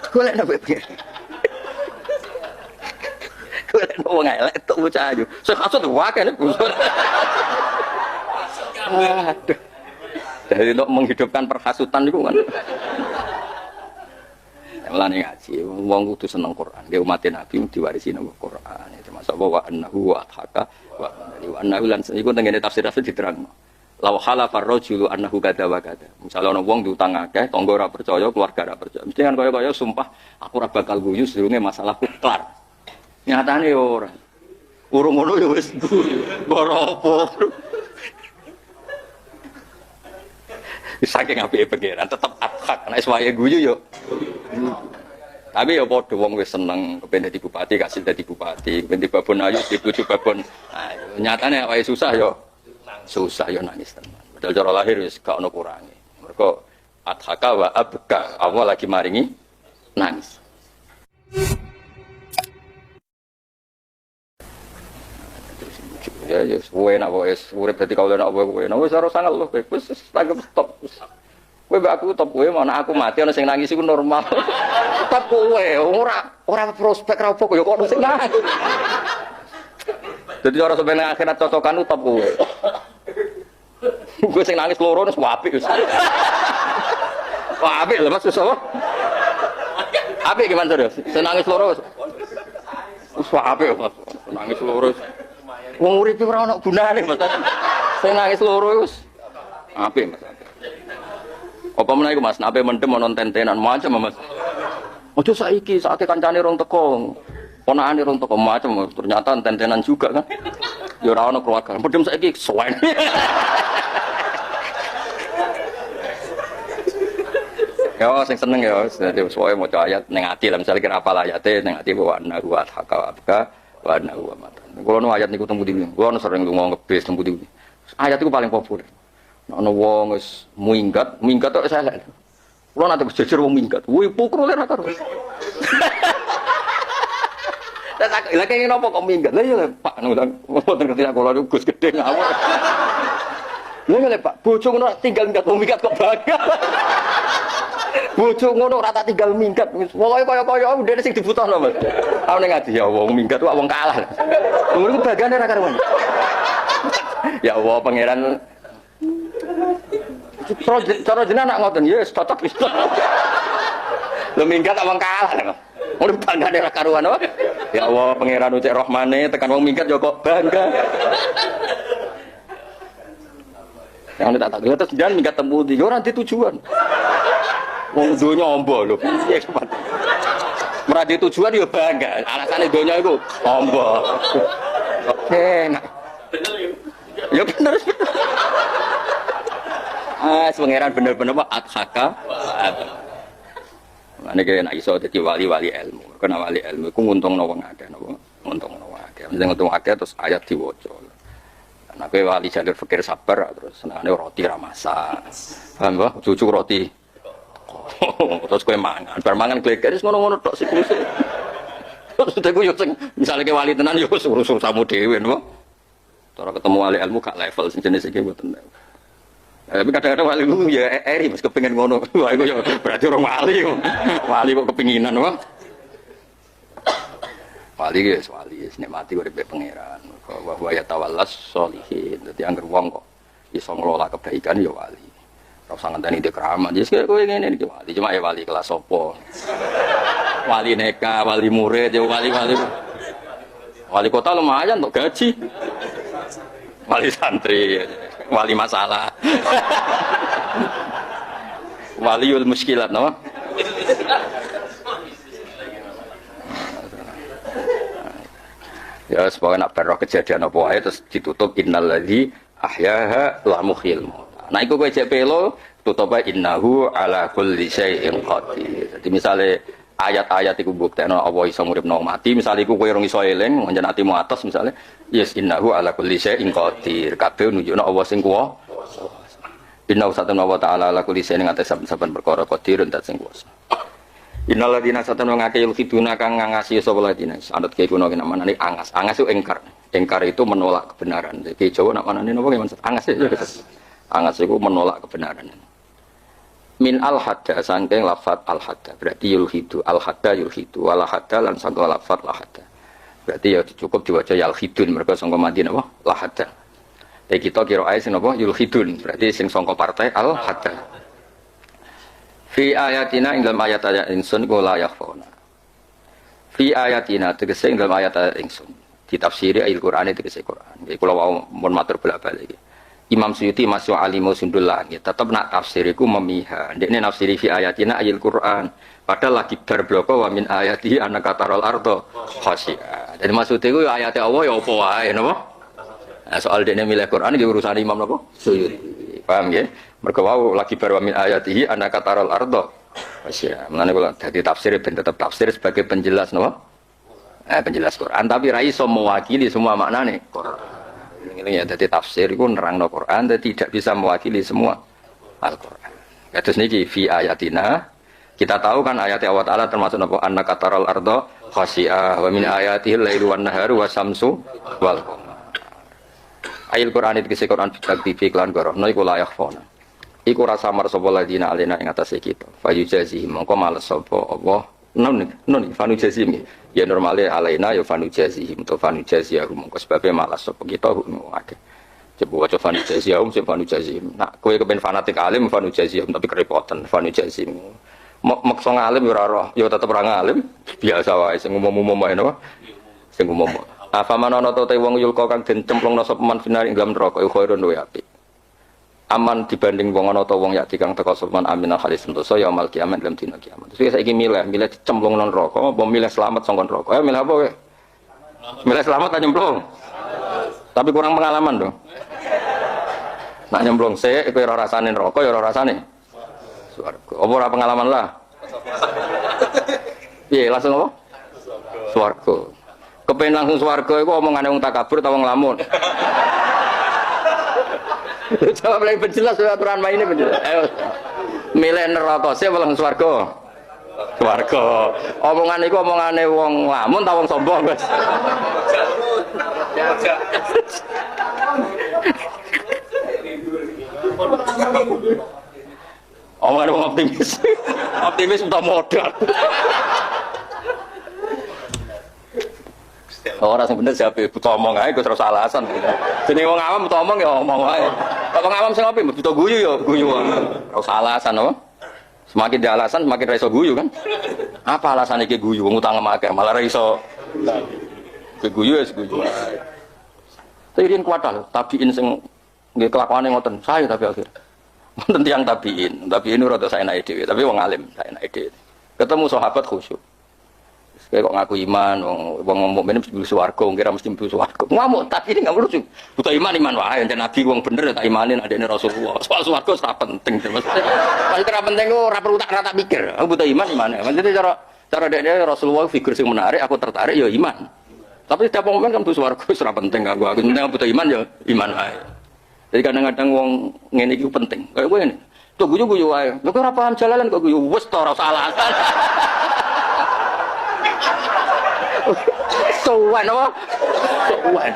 Golekno piye? Golekno wong elek tok bocah ayu. Sing kasut wae nek. Aduh. Jadi untuk menghidupkan perhasutan itu kan. Mulane ngaji, wong kudu seneng Quran. Nggih umat Nabi diwarisi nang Quran. Termasuk wa annahu wa athaka wa annahu lan iku tengene tafsir-tafsir diterangno. Law halafa ar-rajulu annahu kadza wa kadza. Misale ana wong diutang akeh, tangga ora percaya, keluarga ora percaya. Mesti kan kaya sumpah aku ora bakal guyu sedurunge masalahku kelar. Nyatane ora. Urung ngono ya wis guyu. Boropo. Saking apike pangeran tetep adhak nek wayahe guyu yo. Tapi ya padha wong wis seneng kepen dadi bupati, kasil dadi bupati, kepen di babon ayu dibujuk babon. Ayo nyatane awake susah yo. Susah yo nangis tenan. Padahal cara lahir wis gak ono kurange. Mergo adhaka wa abka, Allah lagi maringi nangis. Ya suwe nak wis urip dadi kawula nak kowe. Nah wis ora sangat lho, wis tanggep stop. Kowe mbak aku top kowe mana aku mati ana sing nangis iku normal. Top kowe ora prospek ra opo ya kok ono sing nangis. Dadi ora sampe nang akhirat cocokan top kowe. Kowe sing nangis loro wis apik wis. Wah apik lho Mas apa? Apik gimana Terus? Sing nangis loro wis. Wis apik Mas. Nangis loro. Wong urip ora ono gunane Mas. Sing nangis loro wis apik Mas. Apa meneh iku Mas, nape mendem ana tentenan macam Mas. Ojo saiki, saate kancane rong teko. Ponakane rong teko macam ternyata tentenan juga kan. Ya ora ono keluarga. Mendem saiki suwen. Ya sing seneng ya, dadi suwe maca ayat ning ati lah misale kira apal ayate ning ati wa anna wa hakaka wa anna wa matan. Kulo nu ayat niku teng pundi? Kulo sering lunga ngebis teng pundi. Ayat iku paling populer. Ana wong wis minggat tok selek. Kulo nate jejer wong minggat. Woi pukul ora karo. Tak lha kene napa kok minggat? Lah ya Pak nang mboten ngerti kula niku Gus gedhe ngawur. Lha Pak, bojo ngono tinggal minggat wong minggat kok bangga. Bojo ngono ora tak tinggal minggat. Pokoke kaya-kaya ndene sing dibutuhno Mas. Aku ning ati ya wong minggat wong kalah. Ngono ku bagane ora karuan. Ya Allah pangeran cara jenengan nak ngoten ya cocok wis. Lho minggat wong kalah. Ngono banggane ra karuan apa? Ya Allah pangeran ucek Rahmane tekan wong minggat ya kok bangga. Yang tak terus jangan minggat temu di ora tujuan. Wong donya ombo lho. Piye sopan. Ora di tujuan ya bangga. Alasane donya iku ombo. Oke, nah. Ya bener. Pangeran bener-bener Pak adhaka. Mane kene nek iso dadi wali-wali ilmu. Kena wali ilmu iku nguntungno wong akeh napa? Nguntungno wong akeh. Mesti nguntung akeh terus ayat diwaca. Nek kowe wali jalur fikir sabar terus senengane roti ra masak. Paham ba? Cucuk roti. Terus kowe mangan. Bar mangan gleger wis ngono-ngono tok sikluse. Terus teku yo sing misale ke wali tenan yo urus samu dhewe napa? Cara ketemu wali ilmu gak level sing jenis iki mboten. Tapi kadang-kadang wali itu ya eri mas kepingin ngono. Wah itu ya berarti orang wali. Wali kok kepinginan wah. Wali guys, wali nikmati urip pangeran. Wa ya tawallas sholihin. Dadi anggere wong kok iso ngelola kebaikan ya wali. Ora usah ngenteni di keramat. Wis kowe ngene iki wali, cuma ya wali kelas apa. Wali neka, wali murid, ya wali-wali. Wali kota lumayan untuk gaji. Wali santri. Wali masalah. Waliul muskilat no? Ya sebagai nak berroh kejadian apa wae terus ditutup innalladzi ahyaha la muhyil maut. Nah iku kowe cek pelo tutup ae innahu ala kulli syai'in qadir. Jadi misale ayat-ayat iku buktekno apa iso nguripno mati, misale iku kowe ora iso eling njen atimu atos misale yes innahu ala kulli syai'in qadir. Kabeh nunjukno apa sing kuwasa. Inna satana wa ta'ala ala kulli syai'in ngates saben perkara qadir dan sing kuwasa. Innal ladina satana ngake yulhiduna kang ngangasi sapa ladina. Sanad ki kuno ki namane angas. Angas itu engkar. Engkar itu menolak kebenaran. Ki Jawa nak manane napa ki maksud angas ya. Angas itu menolak kebenaran. Min al-hadda saking lafat al-hadda. Berarti yulhidu al-hadda yulhidu wala hadda lan saking lafat la hadda. Berarti ya cukup diwaca yalhidun mergo sangka mati napa la hadda. Kita kira ae sing napa yulhidun. Berarti sing sangka partai al-hadda. Fi ayatina ing dalam ayat-ayat ingsun iku la yakhfauna. Fi ayatina tegese ing dalam ayat-ayat ingsun. Ditafsiri Al-Qur'an tegese Qur'an. Iki kula wau mun matur bolak-balik iki. Imam Suyuti masuk alimu sundul langit. Tetep nak tafsir iku memiha. Ndekne nafsiri fi ayatina ayil Qur'an. Padahal lagi berbloko wa min ayati annaka taral ardo khashi'a. Jadi maksud iku ayat Allah ya apa wae napa? Nah, soal dekne milih Qur'an iki urusan Imam napa? Suyuti. Paham ya? Mergo wau lagi bar wa min ayatihi annaka taral ardo khashi'a. Mulane kula dadi tafsir ben tetep tafsir sebagai penjelas napa? Penjelas Quran tapi ra iso mewakili semua maknane Quran. Ini ya jadi tafsir itu nerangno Quran dan tidak bisa mewakili semua Al-Quran. Kados niki fi ayatina kita tahu kan ayat Allah Taala termasuk apa annaka taral ardo khashi'ah wa min ayatihi al-lailu wan naharu wasyamsu wal qamar. Ail Quran itu kisi Quran bidakti iklan gorono iku layak fona. Iku rasa mar sapa ladina alena ing atase kita. Fayu jazihim mongko males sapa Allah. Non fanu jazihim. Ya normale alena ya fanu jazihim to fanu jazihum mongko sebabe malas sapa kita akeh. Coba waca fanu jazihum sing fanu jazihim. Nak kowe kepen fanatik alim fanu jazihum tapi kerepotan fanu jazihim. Maksa ngalim ora roh, ya tetep ora ngalim. Biasa wae sing umum-umum wae napa? Sing umum. Apa manono to te wong yulka kang den cemplungna sapa man finar ing dalam neraka iku khairun wa apik. Aman dibanding wong ana ta wong yak dikang teka sapa man aminal khalis sentosa ya amal kiamat dalam dina kiamat. Terus saiki milih dicemplungna neraka apa milih selamat saka neraka? Ayo milih apa kowe? Milih selamat ta nyemplung? Tapi kurang pengalaman dong. Nak nyemplung sik kowe ora rasane neraka ya ora rasane swarga. Apa ora pengalaman lah? Piye langsung apa? Swarga. Kepen langsung swarga iku omongane wong takabur ta wong lamun. Jawab lagi penjelas aturan main ini penjelas. Ayo. Milih neraka sih langsung swarga. Swarga. Omongan iku omongane wong lamun ta wong sombong, Mas. Omongan wong optimis. Optimis udah modal. Orang sing bener siapa butuh omong ae terus alasan. Jenenge wong awam butuh omong ya omong wae. Wong awam sing opo butuh guyu ya guyu wae. Ora usah alasan apa? Semakin dia alasan semakin ra iso guyu kan. Apa alasan iki guyu wong utang akeh malah ra iso guyu wis guyu wae. Tapi yen kuat lho, tabiin sing nggih kelakuane ngoten. Saya tapi akhir. Wonten tiyang tabiin rada saenake dhewe, tapi wong alim saenake dhewe. Ketemu sahabat khusyuk. Kayak kok ngaku iman, wong mukmin mesti mlebu swarga, kira mesti mlebu swarga. Ngamuk, tapi ini enggak lucu. Buta iman wae, yen nabi wong bener tak imanin adene Rasulullah. Soal swarga ora penting. Maksudnya ora penting kok ora perlu tak pikir. Aku buta iman. Maksudnya cara dekne Rasulullah figur sing menarik, aku tertarik ya iman. Tapi setiap mukmin kan mlebu swarga ora penting aku penting buta iman ya iman wae. Jadi kadang-kadang wong ngene iki penting. Kayak kowe ngene. Tuh guyu-guyu wae. Lha kok ora paham jalalan kok guyu. Wis to ora usah alasan. Sowan apa? Sowan.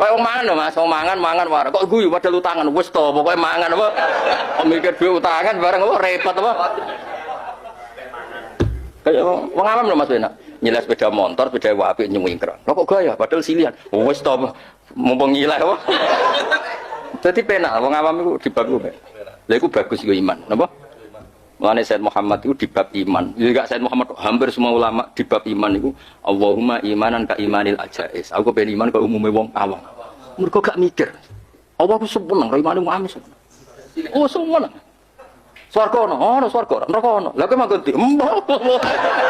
Kayak mangan lho Mas, mangan wae. Kok guyu padahal utangan wis to, pokoke mangan apa? Mikir duwe utangan bareng apa repot apa? Kayak wong awam lho Mas enak. Nyileh sepeda motor, sepeda apik nyuwingkrang. Kok gaya padahal silihan. Wis to mumpung nyileh apa? Dadi penak wong awam iku dibaku. Lha iku bagus iku iman, napa? Mulane Said Muhammad itu di bab iman. Juga Said Muhammad hampir semua ulama di bab iman itu Allahumma imanan ka imanil ajais. Aku pengen iman ke umume wong awam. Mergo gak mikir. Allah ku seneng karo imane wong awam. Oh seneng. Swarga ono swarga, neraka ono. Lah kowe manggon di embah.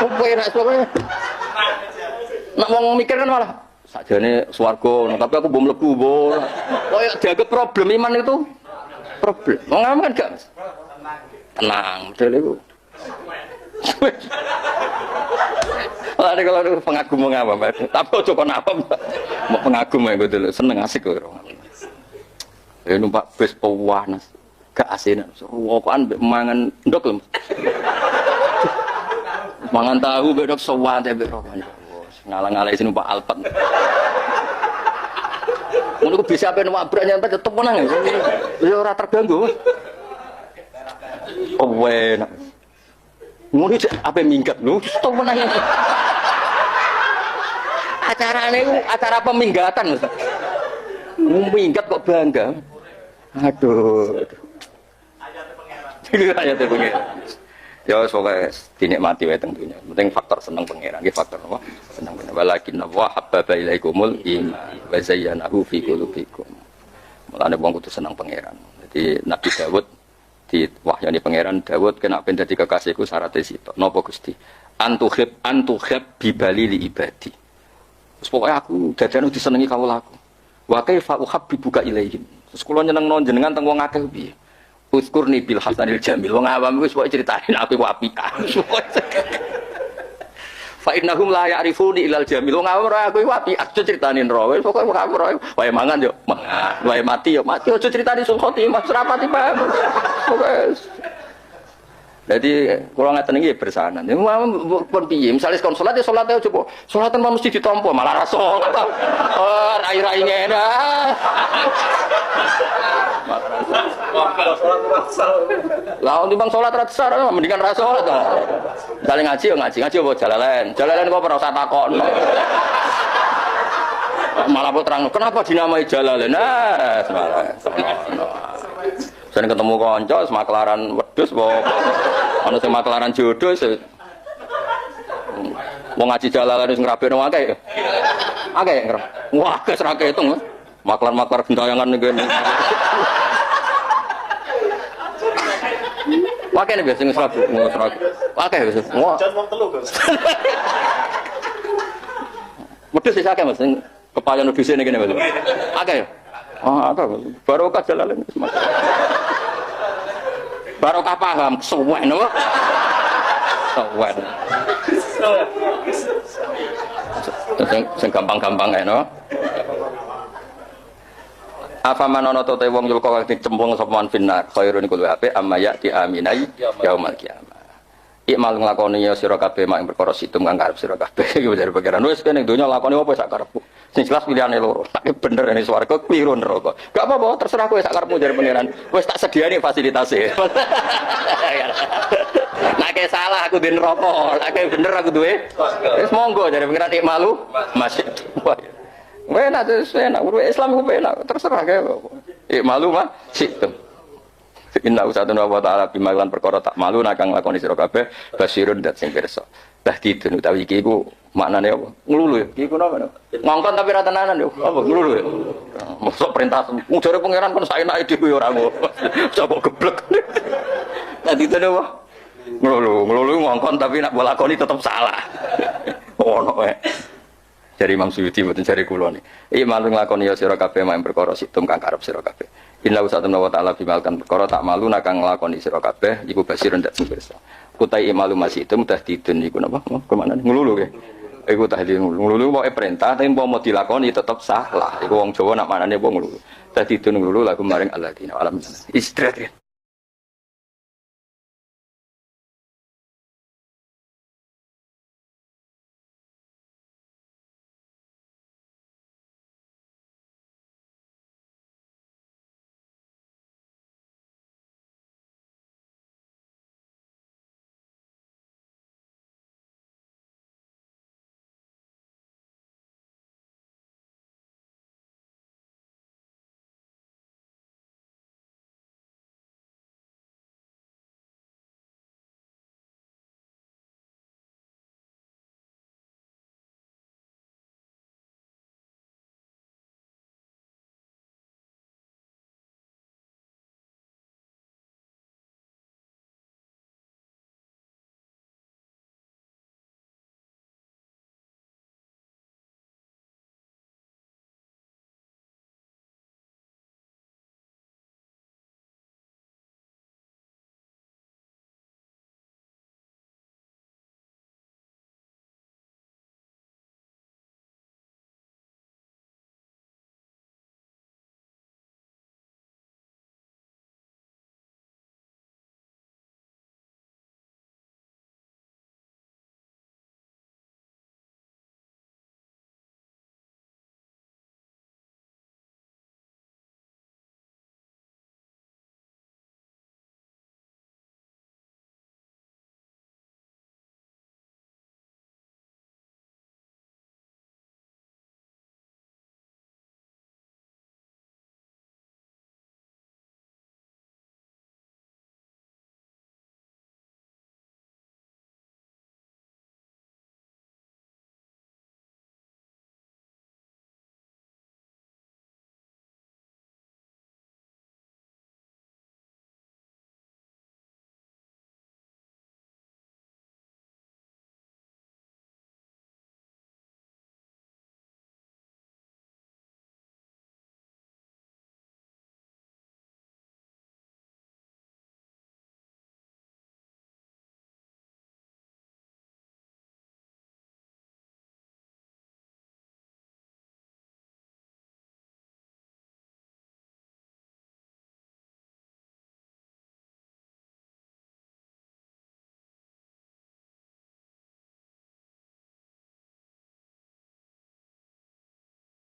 Kowe enak kowe. Nek wong mikir kan malah sakjane swarga ono, tapi aku mbok mlebu mbok. Koyo dianggap problem iman itu problem. Wong awam kan gak tenang, betul itu. Ada kalau pengagum apa, tapi ojo kon apa, pengagum ya betul, seneng asik kok. Numpak bus pewanas, gak asinan, wokan mangan ndok lho. Mangan tahu bedok sowan teh bedok. Ngalang-alang sini numpak Alphard. Ngono ku bisa ape numpak brak nyampe tetep menang ya. Ora terganggu. Oh enak. Ngono apa minggat lho, stop menang. Acarane ku acara peminggatan. Minggat kok bangga. Aduh. Ayat pengen. Ya pokoke dinikmati wae tentunya. Penting faktor seneng pangeran, nggih faktor apa? Seneng pangeran. Walakin wa habbaba ilaikumul iman wa zayyanahu fi qulubikum. Mulane wong kudu seneng pangeran. Jadi Nabi Daud di wahyane pangeran Daud kena ben dadi kekasihku syaratnya sitok. Napa Gusti? Antuhib bibali li ibadi. Terus pokoknya aku dadane disenengi kawulaku. Wa kaifa uhabbibuka ilaihim. Terus kula nyenengno jenengan teng wong akeh piye? Uskurni bil hasanil jamil. Wong awam wis pokoke critani aku iku apikan. Fa innahum la ya'rifuni ilal jamil. Wong awam ora aku iku apikan critani ro. Wis pokoke wong awam ro. Wae mangan yo mangan, wae mati yo mati. Aja critani sing khoti Mas rapati paham. Pokoke Jadi kalau ngeten iki bersanan. Ya pun piye? Misale kon salat ya salat ae coba. Salatan mesti ditampa malah ra salat. Oh, rai-rai ngene. Lah timbang salat ra besar mendingan ra salat to. Misale ngaji ya ngaji apa jalalen. Jalalen kok ora usah takokno. Malah kok terang kenapa dinamai jalalen? Nah, malah. Sen ketemu kanca semaklaran wedhus apa ana sing maklaran jodoh wong ngaji jalalan wis ngrabekno akeh. Akeh ngrab. Wah, akeh ra ketung. Maklar-maklar gentayangan ngene. Akeh nek biasa ngrab. Akeh wis. Wah. Jan wong telu, Gus. Wedhus wis akeh Mas sing kepayon wedhuse ngene Mas. Akeh. Ah, akeh. Barokah jalalan. Barokah paham, suwen apa? Suwen. Sing gampang-gampang ae no. Apa manono to te wong yulka kang dicemplung sapa man finnar khairun iku luwih apik amma ya di aminai yaumal kiamah. Ikmal nglakoni ya sira kabeh mak perkara situm kang karep sira kabeh iki dari pikiran wis kene donya lakoni apa sak karepmu. Sing jelas pilihane loro. Nek bener ning swarga kliru neraka. Gak apa-apa terserah kowe sak karepmu dari pangeran. Wis tak sediani fasilitasé. Nek salah aku di neraka, nek bener aku duwe. Wis monggo dari pangeran ikmalu masih. Enak terus enak, Islam ku enak, terserah kae. Ikmalu mah situm. Inna usatun wa ta'ala bimaklan perkara tak malu nakang lakoni sira kabeh basirun dat sing pirsa. Tahdidun utawi iki iku maknane apa? Nglulu ya. Iki kuno mana? Ngongkon tapi ra tenanan yo. Apa nglulu ya? Mosok perintah ujare pangeran kon saenake dhewe ora ngono. Coba geblek. Tahdidun apa? Nglulu ngongkon tapi nak lakoni tetep salah. Ono wae. Dari Imam Suyuti mboten jare kula niki. Iki malu nglakoni ya sira kabeh mak perkara situm kang karep sira kabeh. Inna usatun wa ta'ala bimalkan perkara tak malu nakang nglakoni sira kabeh iku basirun dak sing pirsa. Kutai imalu masih itu mudah didun iku napa? Kemana nglulu ke? Iku tahdid nglulu pokoke perintah tapi mau dilakoni tetep salah. Iku wong Jawa nak manane wong nglulu. Dadi didun nglulu lagu maring alladzina alam. Istirahat.